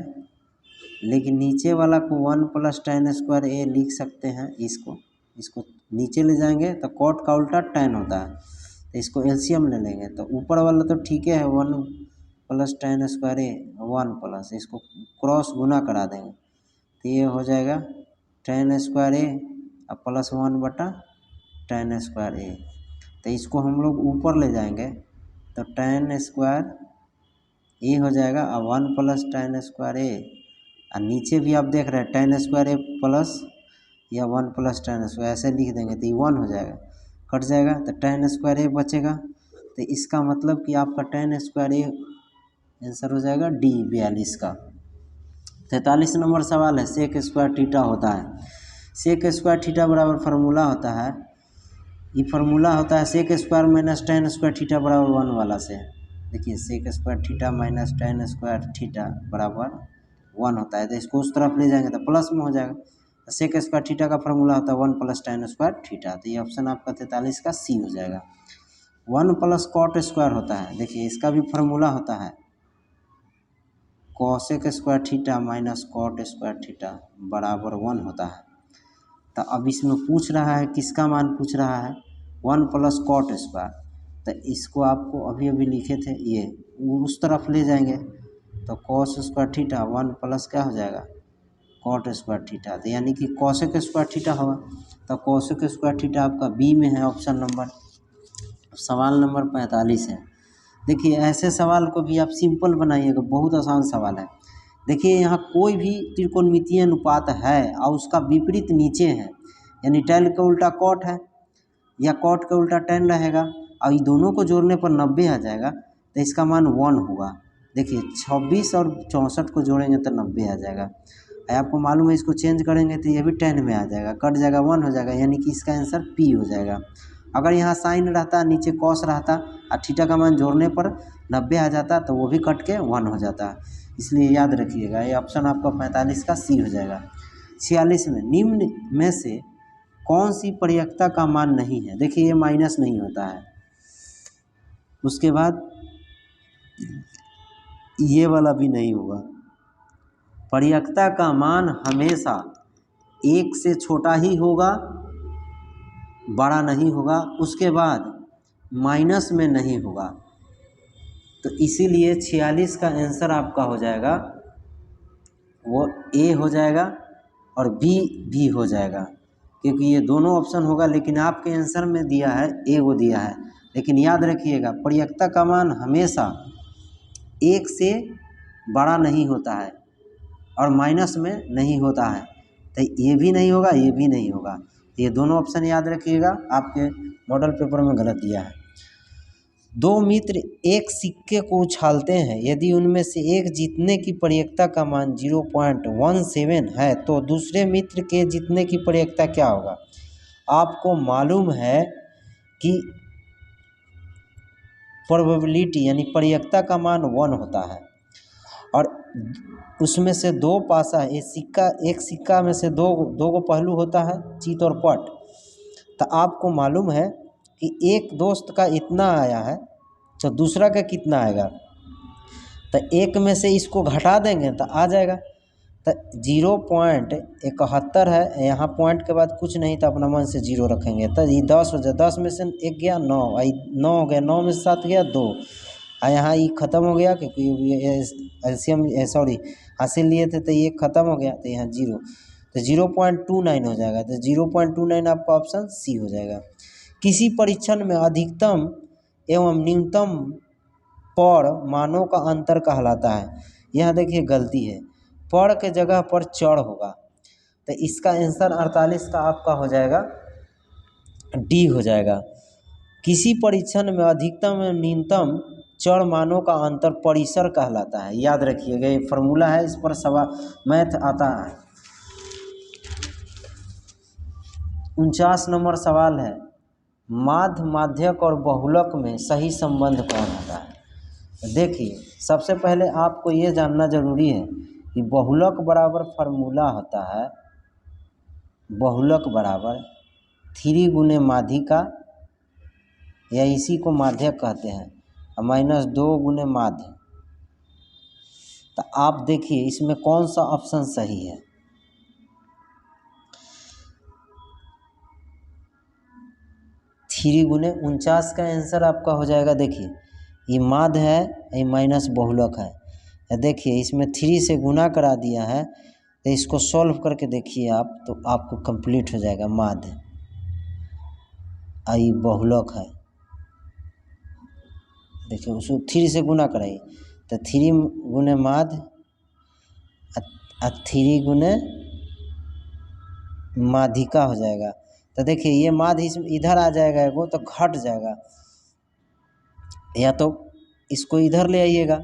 लेकिन नीचे वाला को 1 प्लस टेन स्क्वायर ए लिख सकते हैं। इसको नीचे ले जाएंगे तो कॉट का उल्टा टेन होता है, तो इसको एलसीएम ले लेंगे तो ऊपर वाला तो ठीक है 1 प्लस टेन स्क्वायर ए 1 प्लस इसको क्रॉस गुना करा देंगे तो ये हो जाएगा टेन स्क्वायर ए और प्लस 1 बटा टेन स्क्वायर ए। तो इसको हम लोग ऊपर ले जाएंगे तो टेन स्क्वायर ए हो जाएगा और 1 प्लस टेन स्क्वायर ए और नीचे भी आप देख रहे हैं टेन स्क्वायर ए प्लस या 1 प्लस टेन स्क्वायर ऐसे लिख देंगे तो ये 1 हो जाएगा, कट जाएगा तो टेन स्क्वायर ए बचेगा। तो इसका मतलब कि आपका टेन स्क्वायर ए आंसर हो जाएगा डी 42 का। 43 नंबर सवाल है सेक स्क्वायर थीटा होता है। सेक स्क्वायर थीटा बराबर फार्मूला होता है, ये फार्मूला होता है sec square minus tan square theta बराबर 1 वाला से। देखिए sec square theta minus tan square theta बराबर 1 होता है, तो इसको उस तरफ ले जाएंगे तो प्लस में हो जाएगा। तो सेक स्क्वायर थीटा का फार्मूला होता है 1 प्लस टेन स्क्वायर थीटा, तो ये ऑप्शन आपका 43 का सी हो जाएगा। 1 प्लस कॉट स्क्वायर होता है, देखिए इसका भी फार्मूला होता है cosec square theta minus cot square theta बराबर 1 होता है। तो अब इसमें पूछ रहा है किसका मान पूछ रहा है 1 प्लस कॉट स्क्वायर, तो इसको आपको अभी अभी लिखे थे ये उस तरफ ले जाएंगे तो कॉस स्क्वायर थीटा 1 प्लस क्या हो जाएगा कॉट स्क्वायर थीटा, तो यानी कि कॉसेक स्क्वायर थीटा होगा। तो कॉसेक स्क्वायर थीटा आपका बी में है ऑप्शन नंबर। सवाल नंबर 45 है, देखिए ऐसे सवाल को भी आप सिंपल बनाइएगा, बहुत आसान सवाल है। देखिए यहाँ कोई भी त्रिकोणमितीय अनुपात है और उसका विपरीत नीचे है, यानी टेन का उल्टा कॉट है या कॉट का उल्टा टेन रहेगा और ये दोनों को जोड़ने पर 90 आ जाएगा, तो इसका मान 1 होगा। देखिए 26 और 64 को जोड़ेंगे तो 90 आ जाएगा। आपको मालूम है इसको चेंज करेंगे तो ये भी 10 में आ जाएगा, कट जाएगा 1 हो जाएगा, यानी कि इसका आंसर पी हो जाएगा। अगर यहाँ साइन रहता नीचे कॉस रहता और थीटा का मान जोड़ने पर 90 आ जाता तो वो भी कट के 1 हो जाता, इसलिए याद रखिएगा ये ऑप्शन आपका 45 का सी हो जाएगा। 46 में निम्न में से कौन सी परियक्ता का मान नहीं है, देखिए ये माइनस नहीं होता है, उसके बाद ये वाला भी नहीं होगा। परियक्ता का मान हमेशा 1 से छोटा ही होगा, बड़ा नहीं होगा, उसके बाद माइनस में नहीं होगा, तो इसीलिए 46 का आंसर आपका हो जाएगा वो ए हो जाएगा और बी भी हो जाएगा, क्योंकि ये दोनों ऑप्शन होगा, लेकिन आपके आंसर में दिया है ए वो दिया है। लेकिन याद रखिएगा परियक्ता का मान हमेशा 1 से बड़ा नहीं होता है और माइनस में नहीं होता है, तो ये भी नहीं होगा ये भी नहीं होगा, ये दोनों ऑप्शन याद रखिएगा, आपके मॉडल पेपर में गलत दिया है। 2 मित्र एक सिक्के को उछालते हैं, यदि उनमें से एक जीतने की परियक्ता का मान 0.17 है तो दूसरे मित्र के जीतने की परियक्ता क्या होगा। आपको मालूम है कि प्रोबेबिलिटी यानी परियक्ता का मान 1 होता है और उसमें से 2 पासा है, एक सिक्का में से दो को पहलू होता है चीत और पट। तो आपको मालूम है कि एक दोस्त का इतना आया है तो दूसरा का कितना आएगा, तो एक में से इसको घटा देंगे तो आ जाएगा। तो 0.71 है, यहाँ पॉइंट के बाद कुछ नहीं तो अपना मन से 0 रखेंगे तो ये 10 हो जाए, 10 में से 1 गया 9, 9 हो गया, 9 में से 7 गया 2, यहाँ ये ख़त्म हो गया क्योंकि एलसीएम सॉरी हासिल लिए थे तो ये ख़त्म हो गया, तो यहाँ 0, तो 0.29 हो जाएगा, तो 0.29 आपका ऑप्शन सी हो जाएगा। किसी परीक्षण में अधिकतम एवं न्यूनतम पर मानों का अंतर कहलाता है, यहाँ देखिए गलती है, पर के जगह पर चढ़ होगा, तो इसका आंसर 48 का आपका हो जाएगा डी हो जाएगा। किसी परीक्षण में अधिकतम एवं न्यूनतम चर मानों का अंतर परिसर कहलाता है। याद रखिएगा, ये फॉर्मूला है, इस पर सवाल मैथ आता है। 49 नंबर सवाल है, माध्य, माध्यक और बहुलक में सही संबंध कौन होता है। देखिए, सबसे पहले आपको ये जानना जरूरी है कि बहुलक बराबर फॉर्मूला होता है, बहुलक बराबर 3 गुने माध्यिका या इसी को माध्यक कहते हैं माइनस 2 गुने माध्य। तो आप देखिए इसमें कौन सा ऑप्शन सही है। 3 गुने 49 का आंसर आपका हो जाएगा। देखिए ये माध्य है, ये माइनस बहुलक है। देखिए इसमें 3 से गुना करा दिया है, तो इसको सॉल्व करके देखिए आप, तो आपको कंप्लीट हो जाएगा माध्य। आई बहुलक है, देखिए उसको 3 से गुना कराइए तो 3 गुने माध्य 3 गुने माध्यिका हो जाएगा। तो देखिए ये माध्य इधर आ जाएगा, वो तो घट जाएगा, या तो इसको इधर ले आइएगा,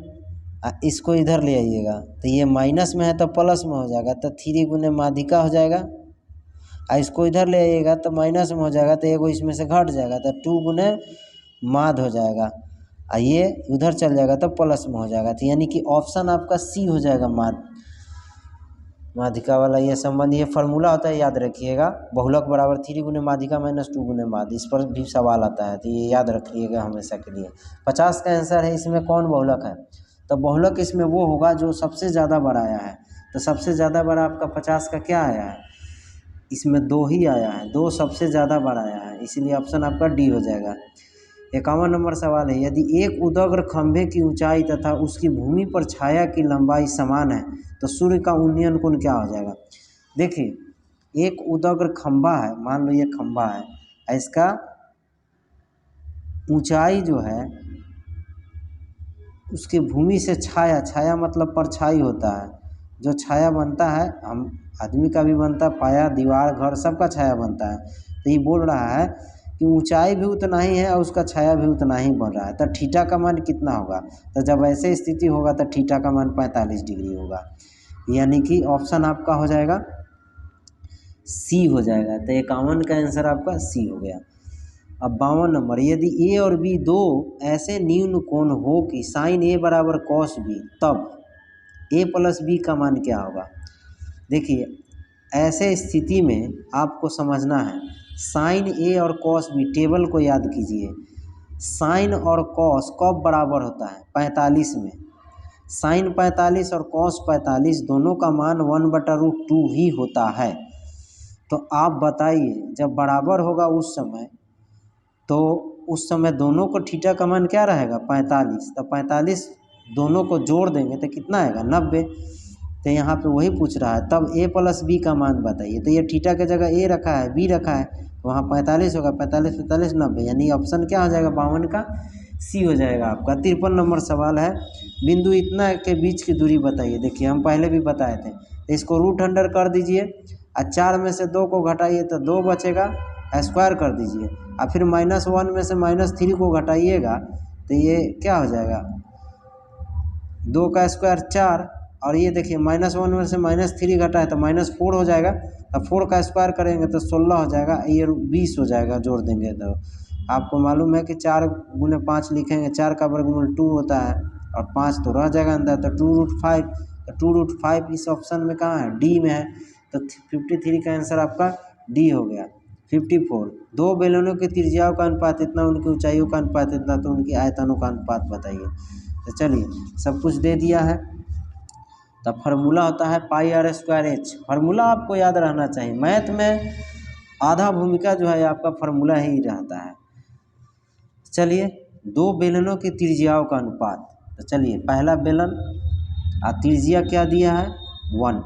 इसको इधर ले आइएगा, तो ये माइनस में है तो प्लस में हो जाएगा, तो 3 गुने माध्यिका हो जाएगा। इसको इधर ले आइएगा तो माइनस में हो जाएगा, तो एगो इसमें से घट जाएगा, तो 2 गुने माध्य हो जाएगा। ये उधर चल जाएगा तो प्लस में हो जाएगा। तो यानी कि ऑप्शन आपका सी हो जाएगा, माध्यिका वाला ये संबंध, ये फार्मूला होता है, याद रखिएगा। बहुलक बराबर 3 गुने माध्यिका माइनस 2 गुने माध्य, इस पर भी सवाल आता है, तो ये याद रखिएगा हमेशा के लिए। 50 का आंसर है, इसमें कौन बहुलक है। तो बहुलक इसमें वो होगा जो सबसे ज़्यादा बड़ा आया है। तो सबसे ज़्यादा बड़ा आपका 50 का क्या आया है, इसमें 2 ही आया है, 2 सबसे ज़्यादा बड़ा आया है, इसीलिए ऑप्शन आपका डी हो जाएगा। 51 नंबर सवाल है, यदि एक उदग्र खंभे की ऊंचाई तथा उसकी भूमि पर छाया की लंबाई समान है तो सूर्य का उन्नयन कोण क्या हो जाएगा। देखिए एक उदग्र खंभा है, मान लो ये खंभा है, इसका ऊंचाई जो है उसकी भूमि से छाया, छाया मतलब परछाई होता है, जो छाया बनता है, हम आदमी का भी बनता है, पाया, दीवार, घर, सबका छाया बनता है। तो ये बोल रहा है कि ऊंचाई भी उतना ही है और उसका छाया भी उतना ही बन रहा है, तो थीटा का मान कितना होगा। तो जब ऐसे स्थिति होगा तो थीटा का मान 45 डिग्री होगा, यानी कि ऑप्शन आपका हो जाएगा सी हो जाएगा। तो 51 का आंसर आपका सी हो गया। अब 52 नंबर, यदि ए और बी दो ऐसे न्यून कोण हो कि साइन ए बराबर कॉस बी, तब ए प्लस बी का मान क्या होगा। देखिए ऐसे स्थिति में आपको समझना है, साइन ए और कॉस बी, टेबल को याद कीजिए, साइन और कॉस कब बराबर होता है, 45 में। साइन 45 और कॉस 45 दोनों का मान 1/√2 ही होता है। तो आप बताइए जब बराबर होगा उस समय, तो उस समय दोनों को थीटा का मान क्या रहेगा, 45। तो 45 दोनों को जोड़ देंगे तो कितना आएगा, 90। तो यहाँ पे वही पूछ रहा है, तब ए प्लस बी का मान बताइए। तो ये थीटा के जगह ए रखा है, बी रखा है, तो वहाँ 45 होगा, 45 45 90, यानी ऑप्शन क्या हो जाएगा, 52 का सी हो जाएगा आपका। 53 नंबर सवाल है, बिंदु इतना के बीच की दूरी बताइए। देखिए हम पहले भी बताए थे, तो इसको रूट अंडर कर दीजिए, और 4 में से 2 को घटाइए तो 2 बचेगा, स्क्वायर कर दीजिए, और फिर -1 में से -3 को घटाइएगा तो ये क्या हो जाएगा, 2 का स्क्वायर 4, और ये देखिए -1 में से -3 घटा है तो -4 हो जाएगा, तो 4 का स्क्वायर करेंगे तो 16 हो जाएगा, ये 20 हो जाएगा, जोड़ देंगे तो। आपको मालूम है कि 4 गुने 5 लिखेंगे, 4 का वर्गमूल 2 होता है, और 5 तो रह जाएगा अंदर, तो 2√5, तो 2√5 इस ऑप्शन में कहाँ है, डी में है। तो 53 का आंसर आपका डी हो गया। 54, दो बेलनों की त्रिज्याओं का अनुपात इतना, उनकी ऊंचाइयों का अनुपात इतना, तो उनकी आयतनों का अनुपात बताइए। तो चलिए सब कुछ दे दिया है। तब फार्मूला होता है πr²h, फार्मूला आपको याद रहना चाहिए। मैथ में आधा भूमिका जो है आपका फार्मूला ही रहता है। चलिए दो बेलनों की त्रिज्याओं का अनुपात, तो चलिए पहला बेलन त्रिज्या क्या दिया है, 1,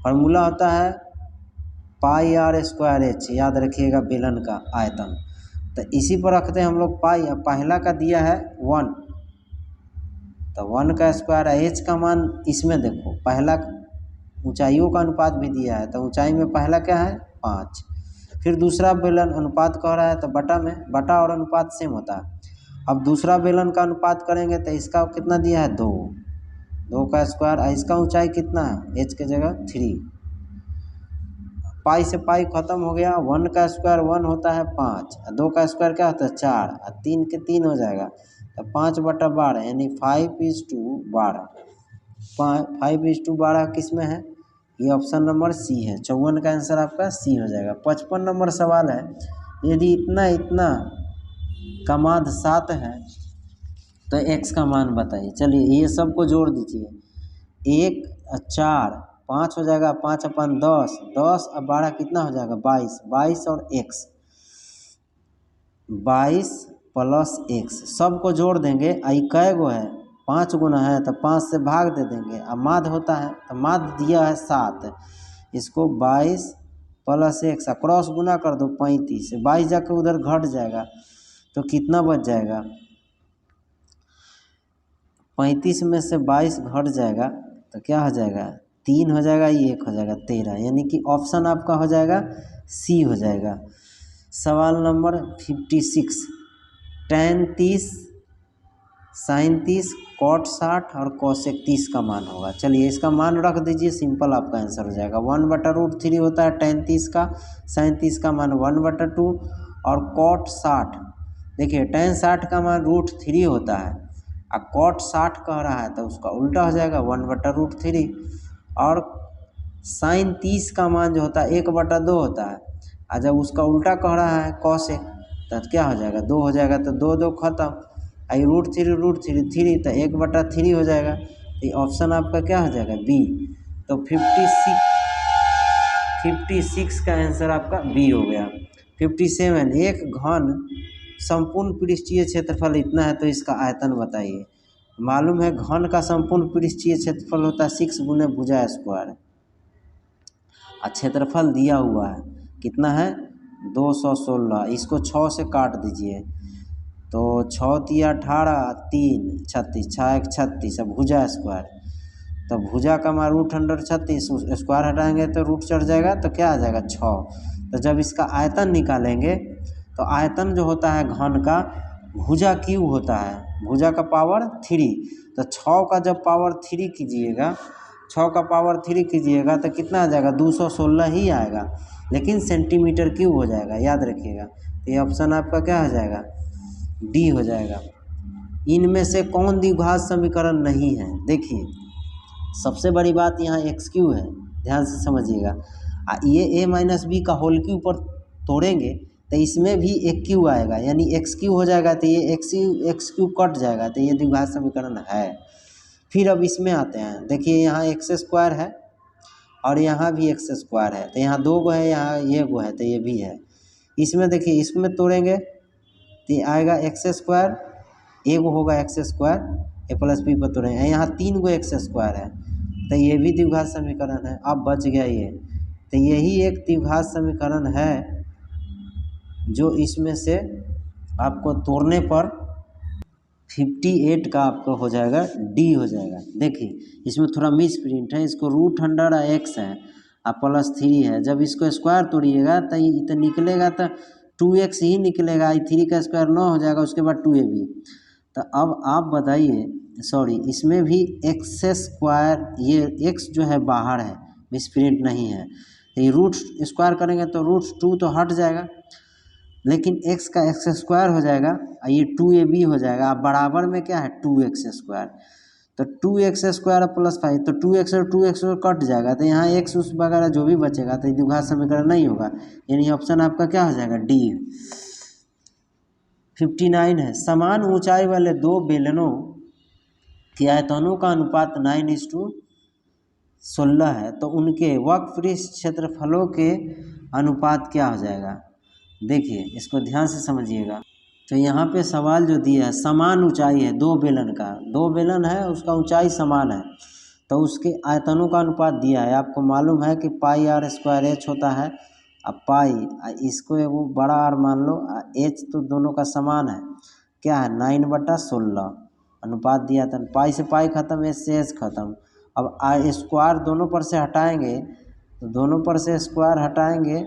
फार्मूला होता है πr²h, याद रखिएगा बेलन का आयतन। तो इसी पर रखते हैं हम लोग पाई, पहला का दिया है 1, तो 1 का स्क्वायर है, h का मान इसमें देखो, पहला ऊंचाइयों का अनुपात भी दिया है, तो ऊंचाई में पहला क्या है 5, फिर दूसरा बेलन अनुपात कह रहा है तो बटा में, बटा और अनुपात सेम होता है, अब दूसरा बेलन का अनुपात करेंगे तो इसका कितना दिया है 2, 2 का स्क्वायर, इसका ऊंचाई कितना है h के जगह 3, पाई से पाई खत्म हो गया, 1 का स्क्वायर 1 होता है 5, 2 का स्क्वायर क्या होता है 4, 3 के 3 हो जाएगा तो 5/12 यानी 5:12, 5:12 किस में है, ये ऑप्शन नंबर सी है। 54 का आंसर आपका सी हो जाएगा। 55 नंबर सवाल है, यदि इतना का मान 7 है तो x का मान बताइए। चलिए ये सबको जोड़ दीजिए, 1 4 5 हो जाएगा, 5/10, 10 और 12 कितना हो जाएगा 22, 22 और x 22 प्लस x सबको जोड़ देंगे। आई कै गो है 5 गुना है तो 5 से भाग दे देंगे, अब माध्य होता है तो माध्य दिया है 7, इसको 22 प्लस x क्रॉस गुना कर दो 35 से, 22 जाकर उधर घट जाएगा तो कितना बच जाएगा, 35 में से 22 घट जाएगा तो क्या हो जाएगा 3 हो जाएगा, ये 1 हो जाएगा 13, यानी कि ऑप्शन आपका हो जाएगा सी हो जाएगा। सवाल नंबर 56, tan 30 sin 30 cot 60 और cosec 30 का मान होगा। चलिए इसका मान रख दीजिए, सिंपल आपका आंसर हो जाएगा। 1/√3 होता है tan 30 का, sin 30 का मान 1/2 और cot 60, देखिए tan 60 का मान √3 होता है और cot 60 कह रहा है तो उसका उल्टा हो जाएगा 1/√3, और sin 30 का मान जो होता है 1/2 होता है, और जब उसका उल्टा कह रहा है cosec तो क्या हो जाएगा 2 हो जाएगा, तो 2 2 खत्म, आई √3 3 तो 1/3 हो जाएगा। तो ऑप्शन आपका क्या हो जाएगा बी। तो 56 का आंसर आपका बी हो गया। 57, एक घन संपूर्ण पृष्ठीय क्षेत्रफल इतना है तो इसका आयतन बताइए। मालूम है घन का संपूर्ण पृष्ठीय क्षेत्रफल होता है 6 गुने भुजा स्क्वायर, और क्षेत्रफल दिया हुआ है कितना है 216, इसको 6 से काट दीजिए तो 6 तिया 18, 3 36, 6 1 36, अब भुजा स्क्वायर, तो भुजा का मान √36, स्क्वायर हटाएंगे तो रूट चढ़ जाएगा तो क्या आ जाएगा 6। तो जब इसका आयतन निकालेंगे तो आयतन जो होता है घन का भुजा क्यूब होता है, भुजा का पावर 3, तो 6 का जब पावर 3 कीजिएगा, 6 का पावर 3 कीजिएगा तो कितना आ जाएगा 216 ही आएगा, लेकिन सेंटीमीटर क्यूब हो जाएगा, याद रखिएगा। तो ये ऑप्शन आपका क्या हो जाएगा डी हो जाएगा। इनमें से कौन द्विघात समीकरण नहीं है, देखिए सबसे बड़ी बात यहाँ एक्स क्यू है, ध्यान से समझिएगा। ये a माइनस बी का होल क्यू पर तोड़ेंगे तो इसमें भी एक क्यू आएगा, यानी एक्स क्यू हो जाएगा, तो ये एक्स क्यू कट जाएगा, तो ये द्विघात समीकरण है। फिर अब इसमें आते हैं, देखिए यहाँ एक्स स्क्वायर है और यहाँ भी एक्स स्क्वायर है, तो यहाँ 2 गो है, यहाँ ये गो है, तो ये भी है। इसमें देखिए इसमें तोड़ेंगे तो आएगा एक्स स्क्वायर, एगो होगा एक्स स्क्वायर, ए प्लस बी पर तोड़ेंगे, यहाँ 3 गो एक्स स्क्वायर है, तो ये भी द्विघात समीकरण है। अब बच गया ये, तो यही एक द्विघात समीकरण है जो इसमें से आपको तोड़ने पर 58 का आपको हो जाएगा डी हो जाएगा। देखिए इसमें थोड़ा मिस प्रिंट है, इसको √100x है और +3 है, जब इसको स्क्वायर तोड़िएगा तो निकलेगा तो 2x ही निकलेगा, 3 का स्क्वायर 9 हो जाएगा, उसके बाद 2ab। तो अब आप बताइए, सॉरी इसमें भी एक्स स्क्वायर, ये x जो है बाहर है, मिस प्रिंट नहीं है, तो ये रूट स्क्वायर करेंगे तो √2 तो हट जाएगा, लेकिन x का एक्स स्क्वायर हो जाएगा और ये 2ab हो जाएगा। अब बराबर में क्या है 2x स्क्वायर, तो 2x स्क्वायर +5, तो 2x और 2x कट जाएगा, तो यहाँ x उस वगैरह जो भी बचेगा तो द्विघात समीकरण नहीं होगा, यानी ऑप्शन आपका क्या हो जाएगा डी। 59 है, समान ऊंचाई वाले 2 बेलनों के आयतनों का अनुपात 9:16 है, तो उनके वक्रपृष्ठ क्षेत्रफलों के अनुपात क्या हो जाएगा। देखिए इसको ध्यान से समझिएगा। तो यहाँ पे सवाल जो दिया है समान ऊंचाई है 2 बेलन का, 2 बेलन है उसका ऊंचाई समान है, तो उसके आयतनों का अनुपात दिया है। आपको मालूम है कि πr² होता है, अब पाई इसको वो बड़ा आर मान लो, h तो दोनों का समान है, क्या है 9/16 अनुपात दिया था। पाई से पाई खत्म, h से h खत्म। अब स्क्वायर दोनों पर से हटाएंगे, तो दोनों पर से स्क्वायर हटाएंगे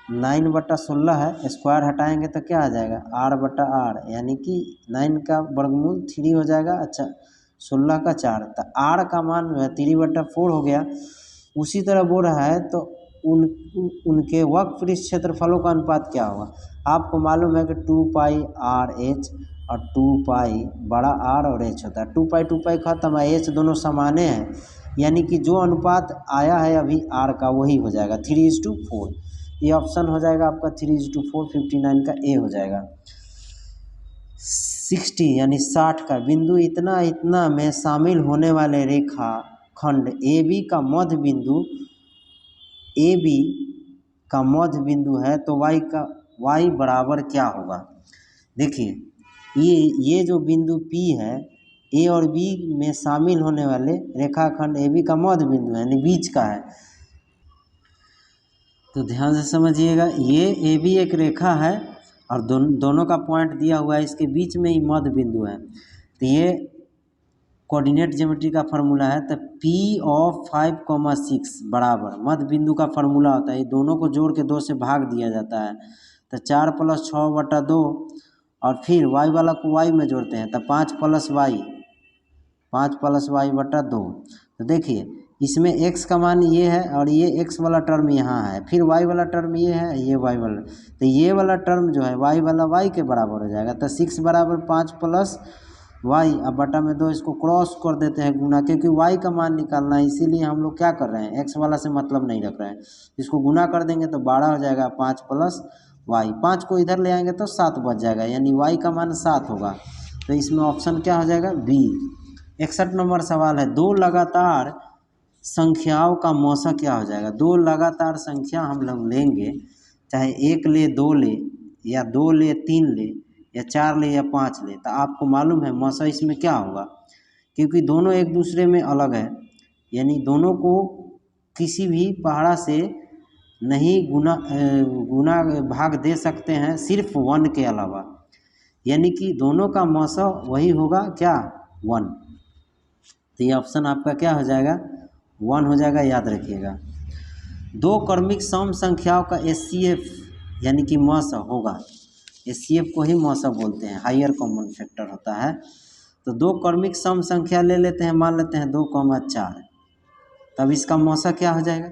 9/16 है, स्क्वायर हटाएंगे तो क्या आ जाएगा r/r, यानी कि 9 का वर्गमूल 3 हो जाएगा। अच्छा 16 का 4, तो r का मान जो है 3/4 हो गया। उसी तरह बोल रहा है तो उनके वक्र क्षेत्रफलों का अनुपात क्या होगा। आपको मालूम है कि 2πr/h और 2π बड़ा R और H होता है। 2π खत्म है, H दोनों समाने हैं, यानी कि जो अनुपात आया है अभी R का वही हो जाएगा 3:4। ये ऑप्शन हो जाएगा आपका 3:4, 59 का ए हो जाएगा। 60 यानी 60 का बिंदु इतना इतना में शामिल होने वाले रेखा खंड AB का मध्य बिंदु, AB का मध्य बिंदु है तो y बराबर क्या होगा। देखिए ये जो बिंदु P है, A और B में शामिल होने वाले रेखाखंड AB का मध्य बिंदु है, यानी बीच का है। तो ध्यान से समझिएगा, ये AB एक रेखा है और दोनों का पॉइंट दिया हुआ है, इसके बीच में ही मध्य बिंदु है। तो ये कोऑर्डिनेट ज्योमेट्री का फार्मूला है। तो P ऑफ 5,6 बराबर मध्य बिंदु का फार्मूला होता है, ये दोनों को जोड़ के 2 से भाग दिया जाता है। तो 4 + 6/2 और फिर y वाला को y में जोड़ते हैं तो 5 + y/2। तो देखिए इसमें x का मान ये है और ये x वाला टर्म यहाँ है, फिर y वाला टर्म ये है, ये y वाला, तो ये वाला टर्म जो है y वाला y के बराबर हो जाएगा। तो 6 बराबर 5 + y, अब बटा में 2 इसको क्रॉस कर देते हैं गुना, क्योंकि y का मान निकालना है, इसीलिए हम लोग क्या कर रहे हैं x वाला से मतलब नहीं रख रहे हैं। इसको गुना कर देंगे तो 12 हो जाएगा, 5 + y, 5 को इधर ले आएंगे तो 7 बच जाएगा, यानी y का मान 7 होगा। तो इसमें ऑप्शन क्या हो जाएगा बी। 61 नंबर सवाल है, दो लगातार संख्याओं का मौसा क्या हो जाएगा। दो लगातार संख्या हम लोग लेंगे, चाहे 1 ले, 2 ले, या 2 ले, 3 ले, या 4 ले, या 5 ले, तो आपको मालूम है मौसा इसमें क्या होगा, क्योंकि दोनों एक दूसरे में अलग है, यानी दोनों को किसी भी पहाड़ा से नहीं गुना भाग दे सकते हैं, सिर्फ 1 के अलावा, यानी कि दोनों का मौसा वही होगा क्या 1। तो ये ऑप्शन आपका क्या हो जाएगा 1 हो जाएगा, याद रखिएगा। दो क्रमिक सम संख्याओं का HCF यानी कि मौसा होगा, HCF को ही मौसा बोलते हैं, हायर कॉमन फैक्टर होता है। तो दो क्रमिक सम संख्या ले लेते हैं, मान लेते हैं 2,4, तब इसका मौसा क्या हो जाएगा।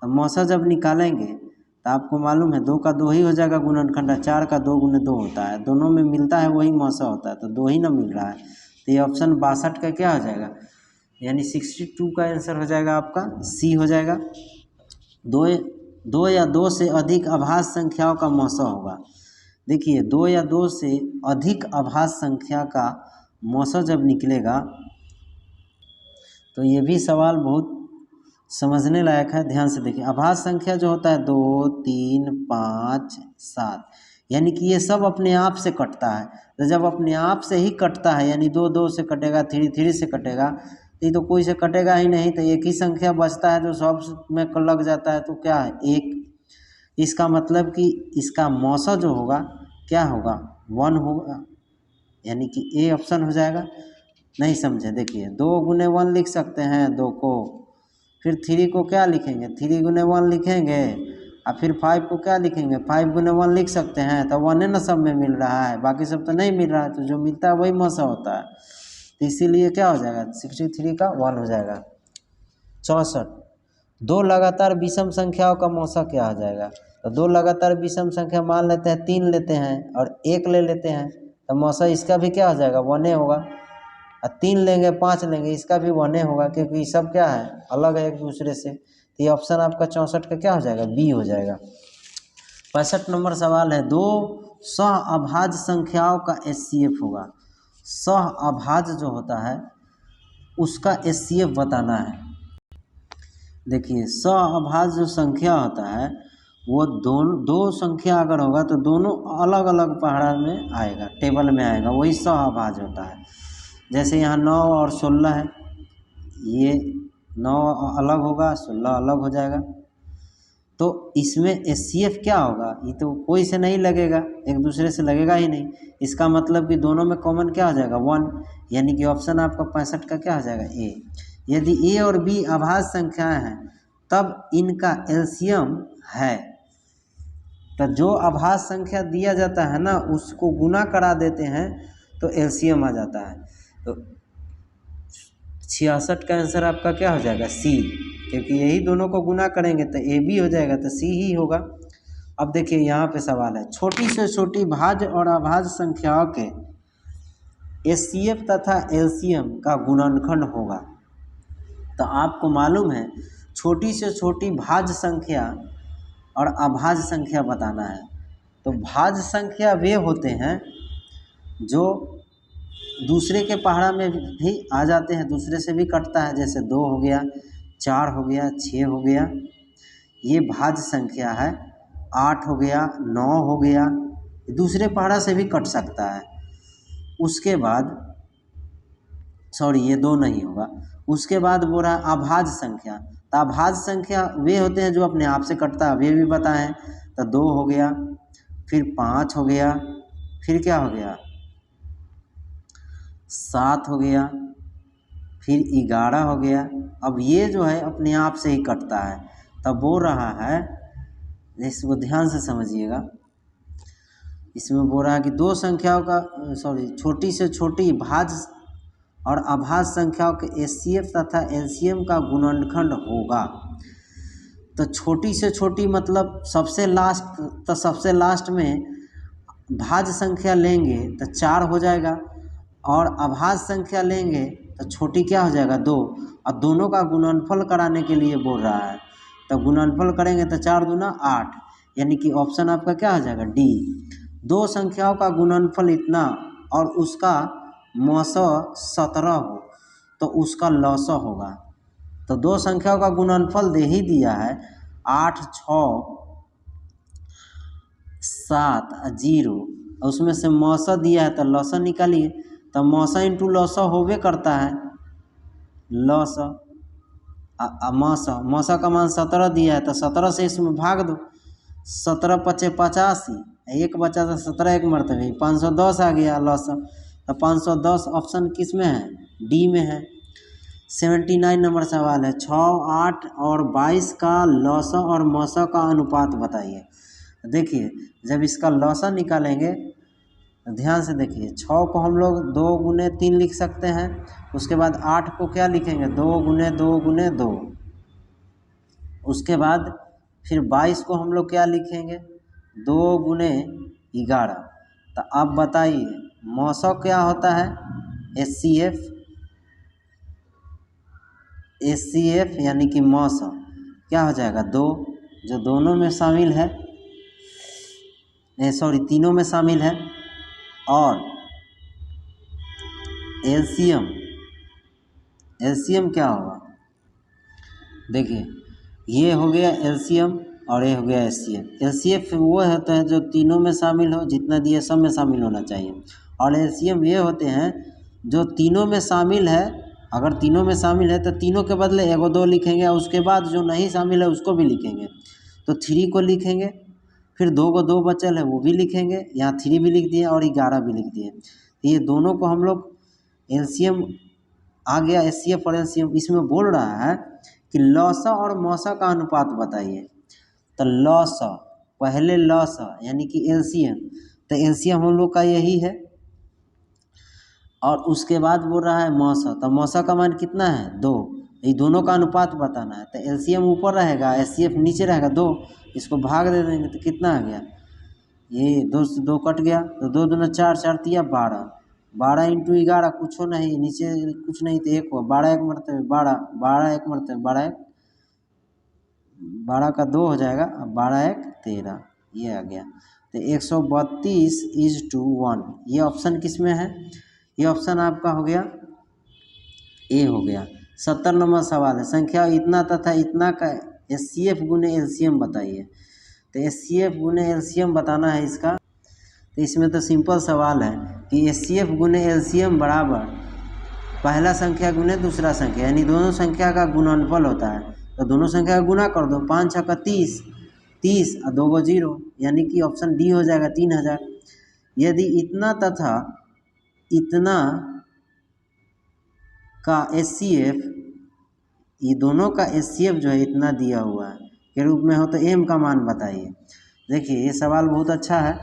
तो मौसा जब निकालेंगे तो आपको मालूम है 2 का 2 ही हो जाएगा गुणनखंड, 4 का 2 × 2 होता है, दोनों में मिलता है वही मौसा होता है, तो 2 ही ना मिल रहा है। तो ये ऑप्शन 62 का क्या हो जाएगा, यानी 62 का आंसर हो जाएगा आपका सी हो जाएगा। दो या 2 से अधिक अभाज्य संख्याओं का मौसा होगा। देखिए 2 या 2 से अधिक अभाज्य संख्या का मौसा जब निकलेगा तो ये भी सवाल बहुत समझने लायक है, ध्यान से देखिए। अभाज्य संख्या जो होता है 2, 3, 5, 7, यानी कि ये सब अपने आप से कटता है। तो जब अपने आप से ही कटता है, यानी 2 2 से कटेगा, 3 3 से कटेगा, ये तो कोई से कटेगा ही नहीं, तो एक ही संख्या बचता है जो सब में लग जाता है, तो क्या है 1। इसका मतलब कि इसका मौसा जो होगा क्या होगा 1 होगा, यानी कि ए ऑप्शन हो जाएगा। नहीं समझे, देखिए 2 × 1 लिख सकते हैं 2 को, फिर 3 को क्या लिखेंगे 3 × 1 लिखेंगे, और फिर 5 को क्या लिखेंगे 5 × 1 लिख सकते हैं। तो 1 ना सब में मिल रहा है, बाकी सब तो नहीं मिल रहा है, तो जो मिलता है वही मौसा होता है। तो इसीलिए क्या हो जाएगा 63 का 1 हो जाएगा। 64 दो लगातार विषम संख्याओं का मौसा क्या हो जाएगा। तो दो लगातार विषम संख्या मान लेते हैं, 3 लेते हैं और 1 ले लेते हैं, तो मौसा इसका भी क्या हो जाएगा 1 होगा। और 3 लेंगे, 5 लेंगे, इसका भी 1 होगा, क्योंकि ये सब क्या है अलग है एक दूसरे से। तो ये ऑप्शन आपका 64 का क्या हो जाएगा बी हो जाएगा। 65 नंबर सवाल है, दो सह अभाज्य संख्याओं का HCF होगा। सह अभाज्य जो होता है उसका HCF बताना है। देखिए सह अभाज्य जो संख्या होता है वो दो संख्या अगर होगा तो दोनों अलग अलग पहाड़ा में आएगा, टेबल में आएगा, वही सह अभाज्य होता है। जैसे यहाँ 9 और 16 है, ये 9 अलग होगा, 16 अलग हो जाएगा, तो इसमें HCF क्या होगा, ये तो कोई से नहीं लगेगा, एक दूसरे से लगेगा ही नहीं। इसका मतलब कि दोनों में कॉमन क्या हो जाएगा 1, यानी कि ऑप्शन आपका 65 का क्या हो जाएगा ए। यदि ए और बी अभाज्य संख्याएं हैं तब इनका एलसीएम है, तो जो अभाज्य संख्या दिया जाता है ना उसको गुना करा देते हैं तो एलसीएम आ जाता है। तो 66 का आंसर आपका क्या हो जाएगा? सी, क्योंकि यही दोनों को गुना करेंगे तो ए बी हो जाएगा, तो सी ही होगा। अब देखिए यहाँ पे सवाल है, छोटी से छोटी भाज्य और अभाज्य संख्याओं के एचसीएफ तथा एलसीएम का गुणनखंड होगा। तो आपको मालूम है छोटी से छोटी भाज्य संख्या और अभाज्य संख्या बताना है। तो भाज्य संख्या वे होते हैं जो दूसरे के पहाड़ा में भी आ जाते हैं, दूसरे से भी कटता है, जैसे 2 हो गया, 4 हो गया, 6 हो गया, ये भाज्य संख्या है। 8 हो गया, 9 हो गया, दूसरे पहाड़ा से भी कट सकता है। उसके बाद ये 2 नहीं होगा। उसके बाद बोल रहा है अभाज्य संख्या। तो अभाज्य संख्या वे होते हैं जो अपने आप से कटता है, वे भी बताएं। तो 2 हो गया, फिर 5 हो गया, फिर क्या हो गया 7 हो गया, फिर 11 हो गया। अब ये जो है अपने आप से ही कटता है। तब बोल रहा है, इसको ध्यान से समझिएगा, इसमें बोल रहा है कि दो संख्याओं का छोटी से छोटी भाज्य और अभाज्य संख्याओं के एचसीएफ तथा एलसीएम का गुणनखंड होगा। तो छोटी से छोटी मतलब सबसे लास्ट में भाज्य संख्या लेंगे तो 4 हो जाएगा, और अभाज्य संख्या लेंगे तो छोटी क्या हो जाएगा 2, और दोनों का गुणनफल कराने के लिए बोल रहा है। तो गुणनफल करेंगे तो 4 दूना 8, यानी कि ऑप्शन आपका क्या हो जाएगा डी। दो संख्याओं का गुणनफल इतना और उसका मौसा 17 हो तो उसका लौसा होगा। तो दो संख्याओं का गुणनफल दे ही दिया है, 8 6 7 0, उसमें से मौसा दिया है तो लौसा निकालिए। तो मौसा इंटू लौसा होवे करता है लौसा, मौसा का मान 17 दिया है तो 17 से इसमें भाग दो, 17 पचे 85, एक बचा तो 17 एक मरतबे 510 आ गया लौसा। तो 510 ऑप्शन किस में है? डी में है। 79 नंबर सवाल है, 6 8 और 22 का लौसा और मौसा का अनुपात बताइए। देखिए जब इसका लौसा निकालेंगे तो ध्यान से देखिए, 6 को हम लोग 2 गुने 3 लिख सकते हैं। उसके बाद 8 को क्या लिखेंगे 2 गुने 2 गुने 2। उसके बाद फिर 22 को हम लोग क्या लिखेंगे 2 गुने 11। तो अब बताइए मौसा क्या होता है? एचसीएफ यानी कि मौसा क्या हो जाएगा 2, जो दोनों में शामिल है, तीनों में शामिल है। और एलसीएम क्या होगा? देखिए ये हो गया एलसीएम और ये हो गया एचसीएफ। एलसीएफ वो होता है जो तीनों में शामिल हो, जितना दिए सब में शामिल होना चाहिए। और एलसीएम ये होते हैं जो तीनों में शामिल है, अगर तीनों में शामिल है तो तीनों के बदले 1 2 लिखेंगे, और उसके बाद जो नहीं शामिल है उसको भी लिखेंगे। तो 3 को लिखेंगे, फिर 2 को 2 बचल है वो भी लिखेंगे, यहाँ 3 भी लिख दिए और 11 भी लिख दिए। तो ये दोनों को हम लोग एलसीएम आ गया, एचसीएफ और एलसीएम। इसमें बोल रहा है कि लौसा और मौसा का अनुपात बताइए। तो लौसा पहले लौसा यानी कि एलसीएम, तो एलसीएम हम लोग का यही है। और उसके बाद बोल रहा है मौसा, तो मौसा का मान कितना है 2, ये दोनों का अनुपात बताना है। तो एलसीएम ऊपर रहेगा, एचसीएफ नीचे रहेगा 2, इसको भाग दे देंगे तो कितना आ गया, ये 2 से 2 कट गया, तो 2 दूना 4 4 तिया 12, 12 इंटू 11 कुछ नहीं, नीचे कुछ नहीं तो 1 हो, 12 1 मरतबे 12, 12 1 मरतबे 12 1, 12 का 2 हो जाएगा, 12 1 13, ये आ गया। तो 132:1, ये ऑप्शन किस में है? ये ऑप्शन आपका हो गया ए हो गया। 70 नंबर सवाल है, संख्या इतना तथा इतना का एचसीएफ गुने एलसीएम बताइए। तो एचसीएफ गुने एलसीएम बताना है इसका। तो इसमें तो सिंपल सवाल है कि एचसीएफ गुने एलसीएम बराबर पहला संख्या गुने दूसरा संख्या, यानी दोनों संख्या का गुणनफल होता है। तो दोनों संख्या का गुना कर दो, 5 6 30, 30 और 2 को 0, यानी कि ऑप्शन डी हो जाएगा 3000। यदि इतना तथा इतना का एचसीएफ, ये दोनों का एचसीएफ जो है इतना दिया हुआ है के रूप में हो तो एम का मान बताइए। देखिए ये सवाल बहुत अच्छा है।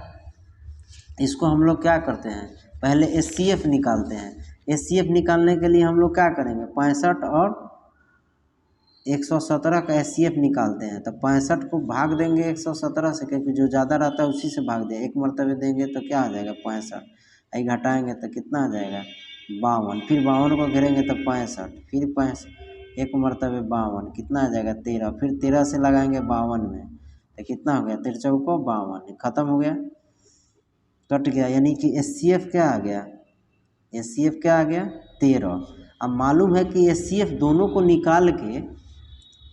इसको हम लोग क्या करते हैं, पहले HCF निकालते हैं। HCF निकालने के लिए हम लोग क्या करेंगे, 65 और 117 का HCF निकालते हैं। तो 65 को भाग देंगे 117 से, क्योंकि जो ज़्यादा रहता है उसी से भाग दें। एक मरतबे देंगे तो क्या आ जाएगा 65, आई घटाएंगे तो कितना आ जाएगा 52, फिर 52 को घेरेंगे तो 65, फिर 65 एक मरतबे 52 कितना आ जाएगा 13, फिर 13 से लगाएंगे 52 में तो कितना हो गया 13 को 52, ख़त्म हो गया, कट गया। यानी कि HCF क्या आ गया, HCF क्या आ गया 13। अब मालूम है कि HCF दोनों को निकाल के,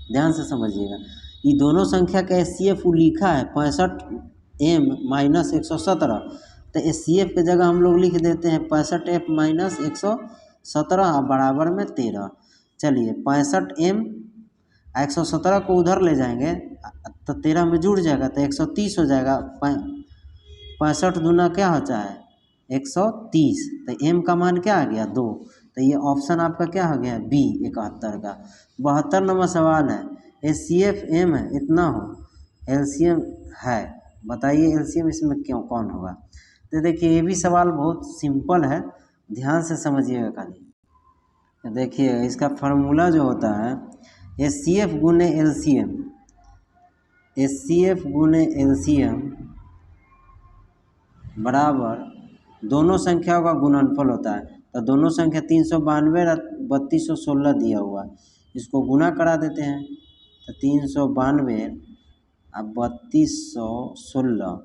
ध्यान से समझिएगा, ये दोनों संख्या का HCF लिखा है 65m माइनस 117, तो HCF के जगह हम लोग लिख देते हैं 65f माइनस 117 बराबर में 13। चलिए 65m 117 को उधर ले जाएंगे तो 13 में जुड़ जाएगा तो 130 हो जाएगा। 65 दूना क्या होता है 130, तो m का मान क्या आ गया 2, तो ये ऑप्शन आपका क्या हो गया B 71 का। 72 नंबर सवाल है, HCF m है इतना हो, LCM है, बताइए LCM इसमें क्यों कौन होगा। तो देखिए ये भी सवाल बहुत सिंपल है, ध्यान से समझिएगा खाली। देखिए इसका फार्मूला जो होता है HCF गुने LCM, HCF गुने LCM बराबर दोनों संख्याओं का गुणनफल होता है। तो दोनों संख्या 392 और 3216 दिया हुआ है, इसको गुना करा देते हैं तो 392 और 3216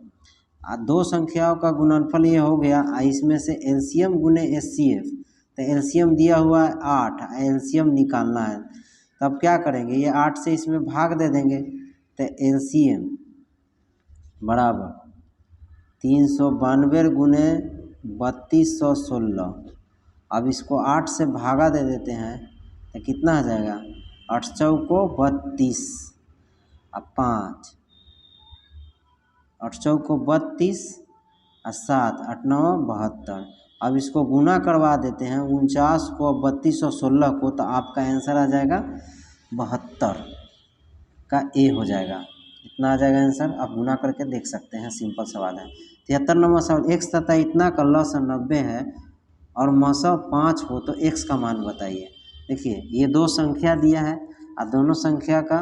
दो संख्याओं का गुणनफल ये हो गया। इसमें से LCM गुने HCF, तो LCM दिया हुआ है 8, LCM निकालना है, तब क्या करेंगे ये 8 से इसमें भाग दे देंगे तो LCM बराबर 392 गुने 3216। अब इसको 8 से भागा दे देते हैं तो कितना आ जाएगा 8 चौको 32 और 5, 8 चौको 32 और 7 8 9 72। अब इसको गुना करवा देते हैं 49 को 32 और 16 को, तो आपका आंसर आ जाएगा 72 का A हो जाएगा। इतना आ जाएगा आंसर, आप गुना करके देख सकते हैं, सिंपल सवाल है। 73 नंबर सवाल, x तथा इतना का लसाअ 90 है और मसा 5 हो तो x का मान बताइए। देखिए ये दो संख्या दिया है और दोनों संख्या का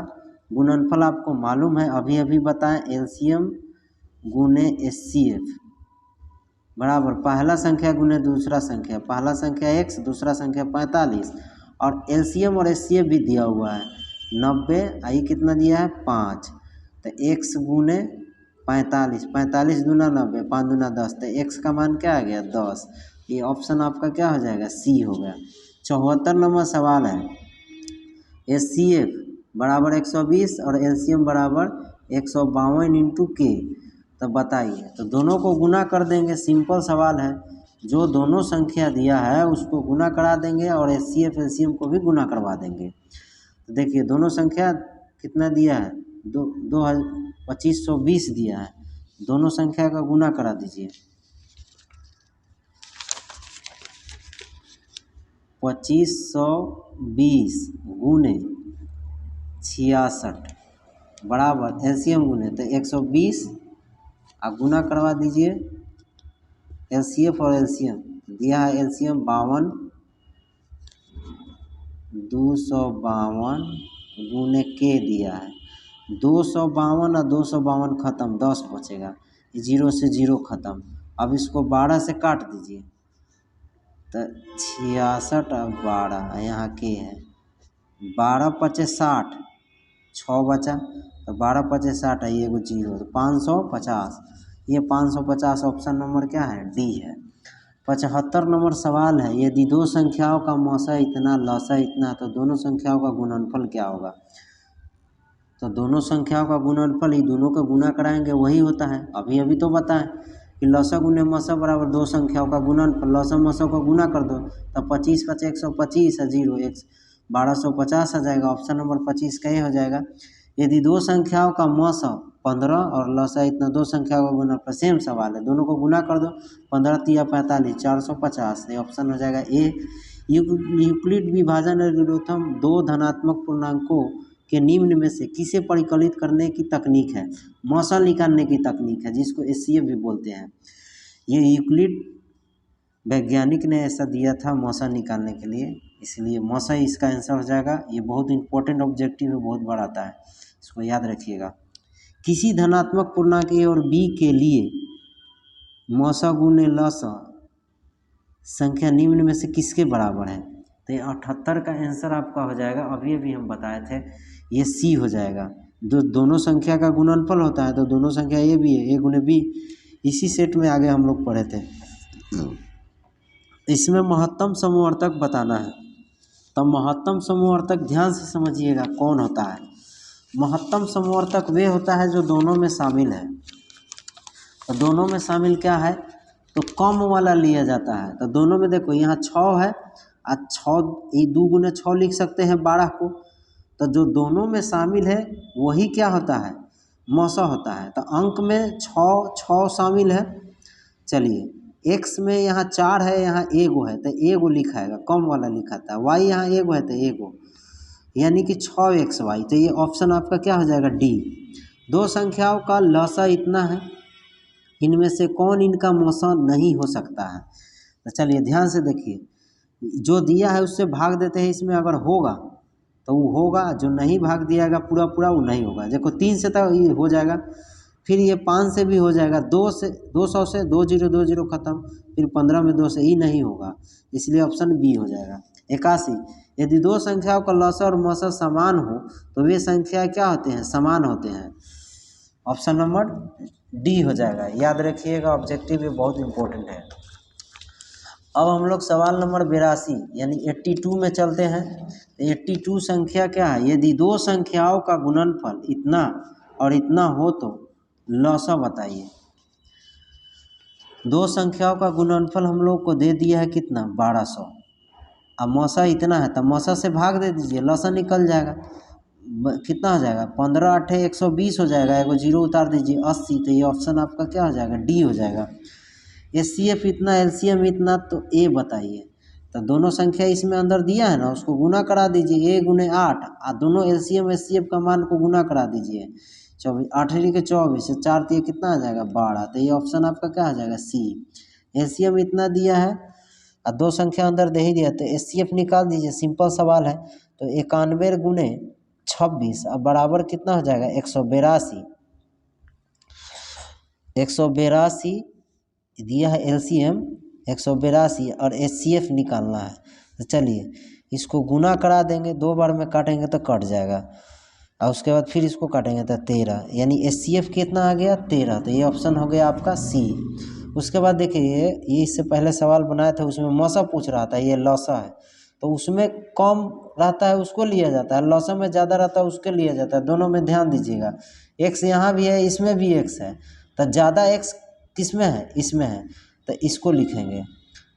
गुणनफल आपको मालूम है, अभी अभी बताएं, LCM गुने HCF बराबर पहला संख्या गुने दूसरा संख्या, पहला संख्या x दूसरा संख्या 45, और LCM और HCF भी दिया हुआ है 90, आई कितना दिया है 5, तो x गुने 45, 45 दूना 90, 5 दूना 10, तो x का मान क्या आ गया 10। ये ऑप्शन आपका क्या हो जाएगा C हो गया। 74 नंबर सवाल है, HCF बराबर 120 और LCM बराबर 152 इंटू K, तो बताइए। तो दोनों को गुना कर देंगे, सिंपल सवाल है, जो दोनों संख्या दिया है उसको गुना करा देंगे और HCF LCM को भी गुना करवा देंगे। तो देखिए दोनों संख्या कितना दिया है 2520 दिया है, दोनों संख्या का गुना करा दीजिए। 2520 गुने 66 बराबर LCM गुने तो 120 आप गुना करवा दीजिए। LCF और LCM दिया है, LCM 52 252 गुने K दिया है, 252 और 252 ख़त्म, 10 बचेगा, 0 से 0 ख़त्म। अब इसको 12 से काट दीजिए तो 66 और 12 यहाँ के है, 12 पचे 60, 6 बचा, तो 12 पचे 60 है, ये 0 तो 550, ये 550 ऑप्शन नंबर क्या है D है। 75 नंबर सवाल है, यदि दो संख्याओं का मौसा इतना लसा इतना तो दोनों संख्याओं का गुणनफल क्या होगा। तो दोनों संख्याओं का गुणनफल ही दोनों का गुना कराएंगे वही होता है, अभी अभी तो बताएं कि लसा गुने मसा बराबर दो संख्याओं का गुणनफल, लसा मसा को गुना कर दो तो 25 पचे 125 है, 0 1 1250 आ जाएगा, ऑप्शन नंबर 25 का ये हो जाएगा। यदि दो संख्याओं का मसा 15 और लसा इतना दो संख्याओं का गुणनफल, सेम सवाल है, दोनों को गुना कर दो, 15 तिया 45 450, ये ऑप्शन हो जाएगा ए। यूक्लिड विभाजन एल्गोरिथम दो धनात्मक पूर्णांकों के निम्न में से किसे परिकलित करने की तकनीक है? मौसा निकालने की तकनीक है, जिसको एचसीएफ भी बोलते हैं। ये यूक्लिड वैज्ञानिक ने ऐसा दिया था मौसा निकालने के लिए, इसलिए मौसा ही इसका आंसर हो जाएगा। ये बहुत इंपॉर्टेंट ऑब्जेक्टिव है, बहुत बार आता है, इसको याद रखिएगा। किसी धनात्मक पूर्णांक ए और बी के लिए मौसा गुणे लसा संख्या निम्न में से किसके बराबर है? तो ये 78 का आंसर आपका हो जाएगा। अभी अभी हम बताए थे, ये सी हो जाएगा। जो दोनों संख्या का गुणनफल होता है, तो दोनों संख्या ए भी है, ए गुणे बी, इसी सेट में आगे हम लोग पढ़े थे। इसमें महत्तम समवर्तक बताना है। तो महत्तम समवर्तक ध्यान से समझिएगा कौन होता है। महत्तम समवर्तक वे होता है जो दोनों में शामिल है। तो दोनों में शामिल क्या है? तो कम वाला लिया जाता है। तो दोनों में देखो, यहाँ 6 है, आज 6 ये 2 गुने 6 लिख सकते हैं 12 को। तो जो दोनों में शामिल है वही क्या होता है? मौसा होता है। तो अंक में 6 शामिल है। चलिए, एक्स में यहाँ 4 है, यहाँ एगो है, तो एगो लिखाएगा, कम वाला लिखा था। वाई यहाँ एगो है तो एगो, यानी कि 6xy। तो ये ऑप्शन आपका क्या हो जाएगा? डी। दो संख्याओं का लसा इतना है, इनमें से कौन इनका मौसा नहीं हो सकता है? तो चलिए ध्यान से देखिए, जो दिया है उससे भाग देते हैं, इसमें अगर होगा तो वो होगा, जो नहीं भाग दियागा पूरा पूरा वो नहीं होगा। देखो 3 से तो ये हो जाएगा, फिर ये 5 से भी हो जाएगा, 200 से 20 खत्म, फिर 15 में 2 से ही नहीं होगा, इसलिए ऑप्शन बी हो जाएगा। 81, यदि दो संख्याओं का लसा और मौसा समान हो तो वे संख्या क्या होते हैं? समान होते हैं। ऑप्शन नंबर डी हो जाएगा। याद रखिएगा, ऑब्जेक्टिव ये बहुत इंपॉर्टेंट है। अब हम लोग सवाल नंबर 82 यानी 82 में चलते हैं। 82 संख्या क्या है? यदि दो संख्याओं का गुणनफल इतना और इतना हो तो लसा बताइए। दो संख्याओं का गुणनफल हम लोग को दे दिया है कितना? 1200। अब मौसा इतना है तो मौसा से भाग दे दीजिए, लसा निकल जाएगा। कितना हो जाएगा? 15 8 120 हो जाएगा, एगो जीरो उतार दीजिए, 80। तो ये ऑप्शन आपका क्या हो जाएगा? डी हो जाएगा। एचसीएफ इतना, एलसीएम इतना, तो ए बताइए। तो दोनों संख्या इसमें अंदर दिया है ना, उसको गुना करा दीजिए, ए गुने 8, और दोनों एलसीएम एचसीएफ का मान को गुना करा दीजिए। 24 8 के 24, 4 3 कितना आ जाएगा? 12। तो ये ऑप्शन आपका क्या हो जाएगा? सी। एचसीएफ इतना दिया है और दो संख्या अंदर दे ही दिया, तो एचसीएफ निकाल दीजिए, सिंपल सवाल है। तो 91 गुने 26 अब बराबर कितना हो जाएगा? 182। 182 दिया है एलसीएम 182 और एचसीएफ निकालना है। तो चलिए इसको गुना करा देंगे, 2 बार में काटेंगे तो कट जाएगा, और उसके बाद फिर इसको काटेंगे तो 13, यानी एचसीएफ कितना आ गया? 13। तो ये ऑप्शन हो गया आपका सी। उसके बाद देखिए, ये इससे पहले सवाल बनाया था, उसमें मौसा पूछ रहा था, ये लसा है, तो उसमें कम रहता है उसको लिया जाता है, लसा में ज़्यादा रहता है उसके लिया जाता है। दोनों में ध्यान दीजिएगा, एक्स यहाँ भी है, इसमें भी एक्स है, तो ज़्यादा एक्स किस में है? इसमें है, तो इसको लिखेंगे।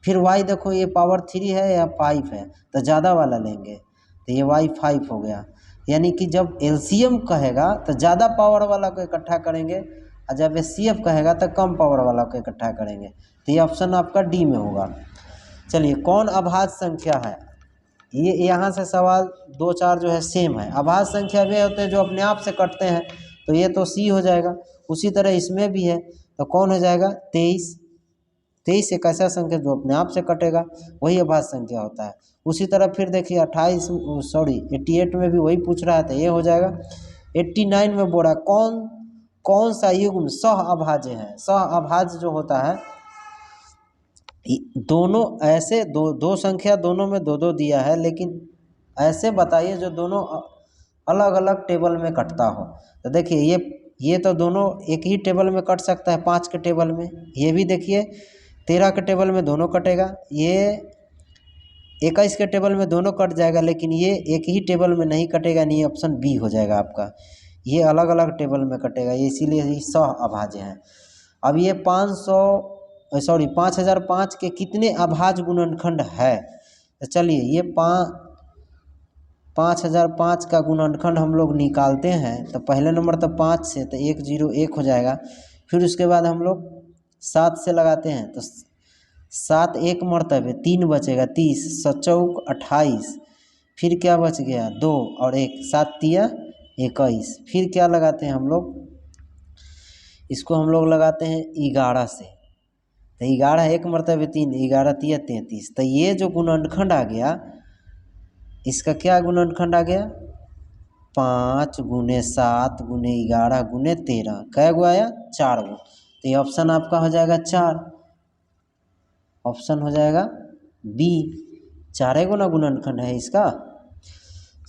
फिर y देखो, ये पावर 3 है या 5 है, तो ज़्यादा वाला लेंगे, तो ये y 5 हो गया। यानी कि जब एलसीएम कहेगा तो ज़्यादा पावर वाला को इकट्ठा करेंगे, और जब एचसीएफ कहेगा तो कम पावर वाला को इकट्ठा करेंगे। तो ये ऑप्शन आपका डी में होगा। चलिए, कौन अभाज्य संख्या है? ये यहाँ से सवाल 2 4 जो है सेम है। अभाज्य संख्या वे होते हैं जो अपने आप से कटते हैं, तो ये तो सी हो जाएगा। उसी तरह इसमें भी है, तो कौन हो जाएगा? 23। 23 एक ऐसा संख्या जो अपने आप से कटेगा, वही अभाज्य संख्या होता है। उसी तरह फिर देखिए 88 में भी वही पूछ रहा था, ये हो जाएगा। 89 में बोला कौन सा युग्म सह अभाज्य है? सह अभाज्य जो होता है, दोनों ऐसे दो संख्या दोनों में 2 दिया है, लेकिन ऐसे बताइए जो दोनों अलग अलग टेबल में कटता हो। तो देखिए ये तो दोनों एक ही टेबल में कट सकता है, 5 के टेबल में। ये भी देखिए 13 के टेबल में दोनों कटेगा, ये 21 के टेबल में दोनों कट जाएगा, लेकिन ये एक ही टेबल में नहीं कटेगा, नहीं, ऑप्शन बी हो जाएगा आपका। ये अलग अलग टेबल में कटेगा, ये इसीलिए ये सह अभाज्य है। अब ये 5005 के कितने अभाज्य गुणनखंड है? तो चलिए ये 5005 का गुणनखंड हम लोग निकालते हैं। तो पहले नंबर तो 5 से, तो 101 हो जाएगा। फिर उसके बाद हम लोग 7 से लगाते हैं, तो 7 1 मरतबे 3 बचेगा, 30, 7 चौक 28, फिर क्या बच गया 2 और 1, 7 तिया 21। फिर क्या लगाते हैं हम लोग, इसको हम लोग लगाते हैं 11 से। तो 11 एक मरतबे 3, 11 तिया 33। तो ये जो गुणनखंड आ गया, इसका क्या गुणनखंड आ गया, 5 गुने 7 गुने 11 गुने 13। कै गो आया, 4 गो। तो ये ऑप्शन आपका हो जाएगा 4, ऑप्शन हो जाएगा बी। 4 गो ना गुणनखंड है इसका।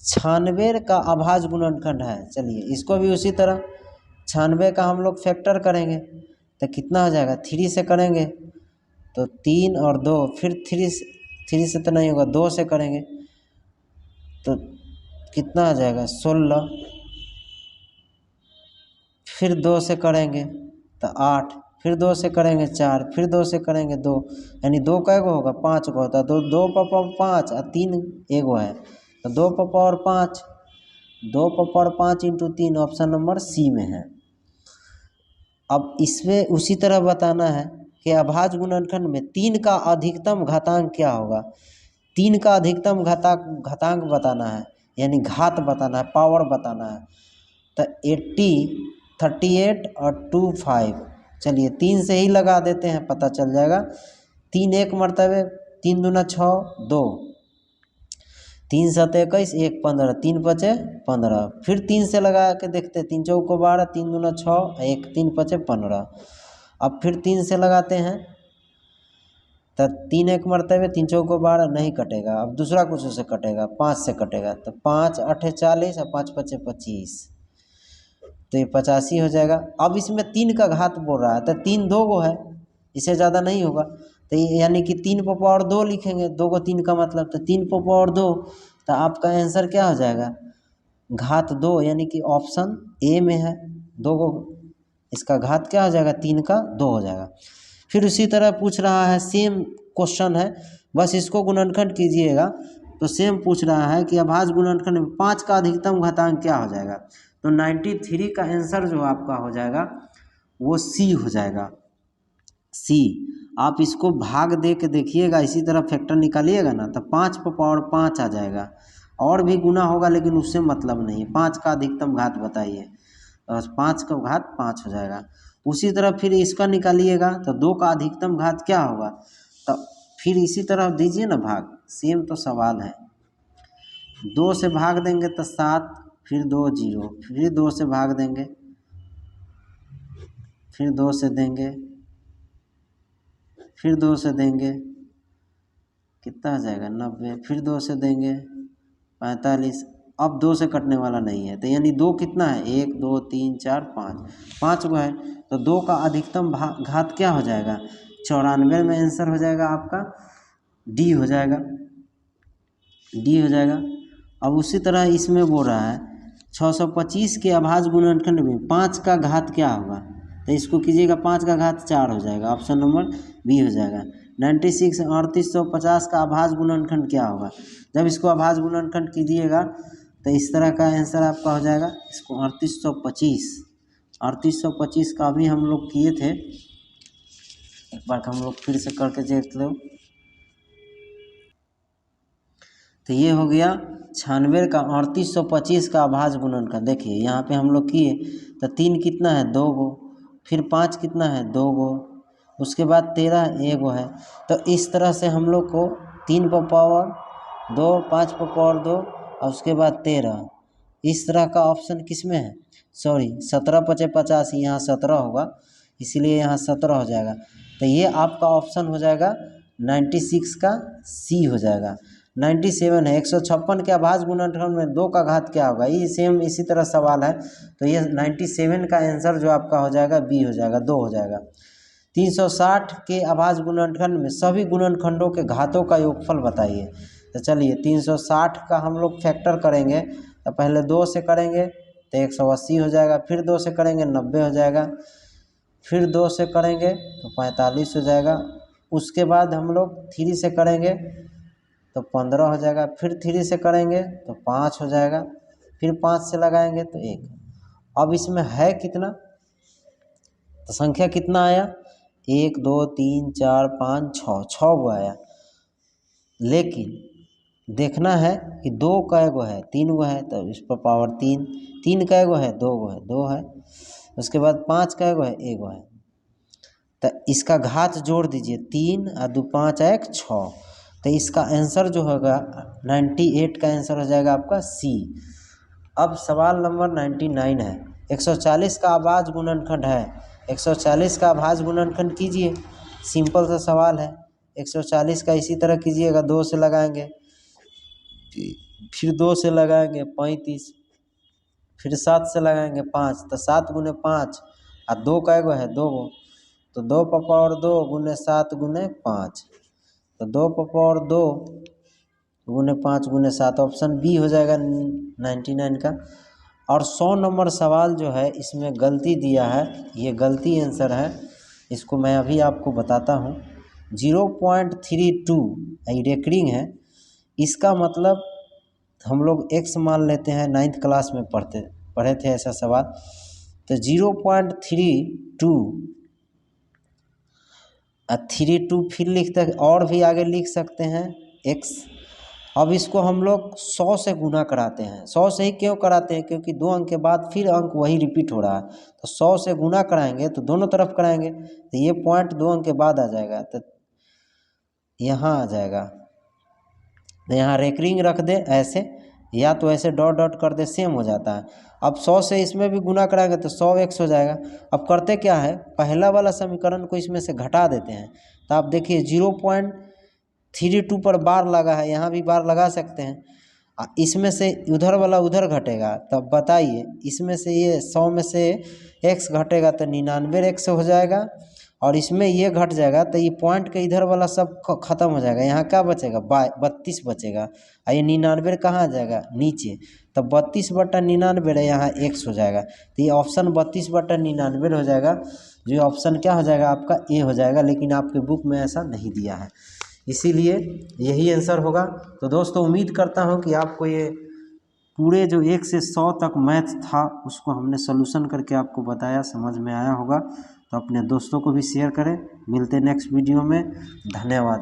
96 का अभाज्य गुणनखंड है। चलिए इसको भी उसी तरह 96 का हम लोग फैक्टर करेंगे तो कितना हो जाएगा, 3 से करेंगे तो 3 और 2, फिर 3 से तो नहीं होगा, 2 से करेंगे तो कितना आ जाएगा 16, फिर 2 से करेंगे तो 8, फिर 2 से करेंगे 4, फिर 2 से करेंगे 2, यानी 2 कै गो होगा, 5 गो होता है। तो 2 पावर 5 और 3 एगो है, तो 2 power 5, 2 power 5 into 3, option number C में है। अब इसमें उसी तरह बताना है कि अभाज्य गुणनखंड में 3 का अधिकतम घातांक क्या होगा। 3 का अधिकतम घातांक बताना है, यानी घात बताना है, पावर बताना है। तो 80, 38 और 25। चलिए 3 से ही लगा देते हैं, पता चल जाएगा। 3 एक मरतबे, 3 दूना 6, 2, 3 7 21, 1 15, 3 बचे 15। फिर 3 से लगा के देखते, 3 चौको 12, 3 दूना 6, 1 3 बचे 15। अब फिर 3 से लगाते हैं तो 3 एक मरतबे, 3 चौको 12 नहीं कटेगा। अब दूसरा कुछ से कटेगा, 5 से कटेगा, तो 5 8 40 और 5 5 25, तो ये 85 हो जाएगा। अब इसमें 3 का घात बोल रहा है तो 3 2 गो है, इससे ज़्यादा नहीं होगा। तो यानी कि 3 पे पावर 2 लिखेंगे, 2 को 3 का मतलब, तो 3 पे पावर 2। तो आपका आंसर क्या हो जाएगा, घात 2, यानी कि ऑप्शन ए में है। 2 को इसका घात क्या हो जाएगा, 3 का 2 हो जाएगा। फिर उसी तरह पूछ रहा है, सेम क्वेश्चन है, बस इसको गुणनखंड कीजिएगा। तो सेम पूछ रहा है कि अभाज्य गुणनखंड में 5 का अधिकतम घातांक क्या हो जाएगा। तो 93 का आंसर जो आपका हो जाएगा वो सी हो जाएगा, सी। आप इसको भाग दे के देखिएगा, इसी तरह फैक्टर निकालिएगा ना, तो 5 पे पावर 5 आ जाएगा। और भी गुना होगा लेकिन उससे मतलब नहीं, 5 का अधिकतम घात बताइए, तो 5 का घात 5 हो जाएगा। उसी तरह फिर इसका निकालिएगा तो 2 का अधिकतम घात क्या होगा, तो फिर इसी तरह दीजिए ना भाग, सेम तो सवाल है। 2 से भाग देंगे तो 7, फिर 2 0, फिर 2 से भाग देंगे, फिर 2 से देंगे, फिर 2 से देंगे, कितना आ जाएगा 90, फिर 2 से देंगे 45। अब 2 से कटने वाला नहीं है, तो यानी 2 कितना है, 1 2 3 4 5, 5 गो है। तो 2 का अधिकतम घात क्या हो जाएगा, 94 में आंसर हो जाएगा आपका डी हो जाएगा, डी हो जाएगा। अब उसी तरह इसमें बोल रहा है 625 के अभाज्य गुणनखंड में 5 का घात क्या होगा, तो इसको कीजिएगा 5 का घात 4 हो जाएगा, ऑप्शन नंबर बी हो जाएगा। 96 3850 का अभाज्य गुणनखंड क्या होगा। जब इसको अभाज्य गुणनखंड कीजिएगा तो इस तरह का आंसर आपका हो जाएगा। इसको 3825 का भी हम लोग किए थे, एक बार हम लोग फिर से करके देख लो। तो ये हो गया 96 का 3825 का अभाज्य गुणनखंड। देखिए यहाँ पे हम लोग किए तो 3 कितना है 2 गो, फिर 5 कितना है 2 गो, उसके बाद 13 1 गो है। तो इस तरह से हम लोग को 3 पर पावर 2, 5 पर पावर 2 और उसके बाद 13, इस तरह का ऑप्शन किस में है, सॉरी 17 पचे 50, यहाँ 17 होगा, इसीलिए यहाँ 17 हो जाएगा। तो ये आपका ऑप्शन हो जाएगा 96 का सी हो जाएगा। 97 है 156 के अभाज्य गुणनखंड में 2 का घात क्या होगा, ये सेम इसी तरह सवाल है। तो ये 97 का आंसर जो आपका हो जाएगा बी हो जाएगा, 2 हो जाएगा। 360 के अभाज्य गुणनखंड में सभी गुणनखंडों के घातों का योगफल बताइए। तो चलिए 360 का हम लोग फैक्टर करेंगे तो पहले 2 से करेंगे तो 180 हो जाएगा, फिर 2 से करेंगे 90 हो जाएगा, फिर 2 से करेंगे तो 45 हो जाएगा, उसके बाद हम लोग 3 से करेंगे तो 15 हो जाएगा, फिर 3 से करेंगे तो 5 हो जाएगा, फिर 5 से लगाएंगे तो 1। अब इसमें है कितना, तो संख्या कितना आया 1 2 3 4 5 6 गो आया। लेकिन देखना है कि 2 कै गो है, 3 गो है, तो इस पर पावर 3, 3 कै गो है, 2 गो है, 2 है। उसके बाद 5 कै गो है, 1 गो है। तो इसका घात जोड़ दीजिए, 3 और 2 5 1 6। तो इसका आंसर जो होगा 98 का आंसर हो जाएगा आपका सी। अब सवाल नंबर 99 है। 140 का अभाज्य गुणनखंड है, 140 का अभाज्य गुणनखंड कीजिए। सिंपल सा सवाल है। 140 का इसी तरह कीजिएगा, 2 से लगाएंगे, फिर 2 से लगाएंगे 35, फिर 7 से लगाएंगे 5, तो 7 गुने 5 और 2 कै गो है, 2 गो, तो 2 पर पावर 2 गुने 7 गुने 5, तो 2 पर पावर 2 गुने 5 गुने 7, ऑप्शन बी हो जाएगा 99 का। और 100 नंबर सवाल जो है इसमें गलती दिया है, ये गलती आंसर है, इसको मैं अभी आपको बताता हूँ। 0.32 रेकरिंग है, इसका मतलब हम लोग x मान लेते हैं, 9th क्लास में पढ़े थे ऐसा सवाल। तो 0.32 फिर लिखते हैं, और भी आगे लिख सकते हैं x। अब इसको हम लोग 100 से गुना कराते हैं। 100 से ही क्यों कराते हैं, क्योंकि 2 अंक के बाद फिर अंक वही रिपीट हो रहा है, तो 100 से गुना कराएंगे तो दोनों तरफ कराएंगे, तो ये पॉइंट 2 अंक के बाद आ जाएगा, तो यहाँ आ जाएगा। तो यहाँ रेकरिंग रख दे ऐसे, या तो ऐसे डॉट डॉट कर दे, सेम हो जाता है। अब 100 से इसमें भी गुना कराएंगे तो 100x हो जाएगा। अब करते क्या है, पहला वाला समीकरण को इसमें से घटा देते हैं। तो आप देखिए 0.32 पर बार लगा है, यहाँ भी बार लगा सकते हैं। इसमें से उधर वाला उधर घटेगा, तब बताइए इसमें से ये 100 में से x घटेगा तो 99x हो जाएगा, और इसमें ये घट जाएगा तो ये पॉइंट के इधर वाला सब खत्म हो जाएगा। यहाँ क्या बचेगा, 32 बचेगा, और ये 99 कहाँ आ जाएगा, नीचे। तो 32/99 है, यहाँ x हो जाएगा, तो ये ऑप्शन 32/99 हो जाएगा। जो ऑप्शन क्या हो जाएगा आपका, ए हो जाएगा, लेकिन आपके बुक में ऐसा नहीं दिया है, इसीलिए यही आंसर होगा। तो दोस्तों उम्मीद करता हूँ कि आपको ये पूरे जो 1 से 100 तक मैथ था उसको हमने सॉल्यूशन करके आपको बताया, समझ में आया होगा। तो अपने दोस्तों को भी शेयर करें। मिलते हैं नेक्स्ट वीडियो में, धन्यवाद।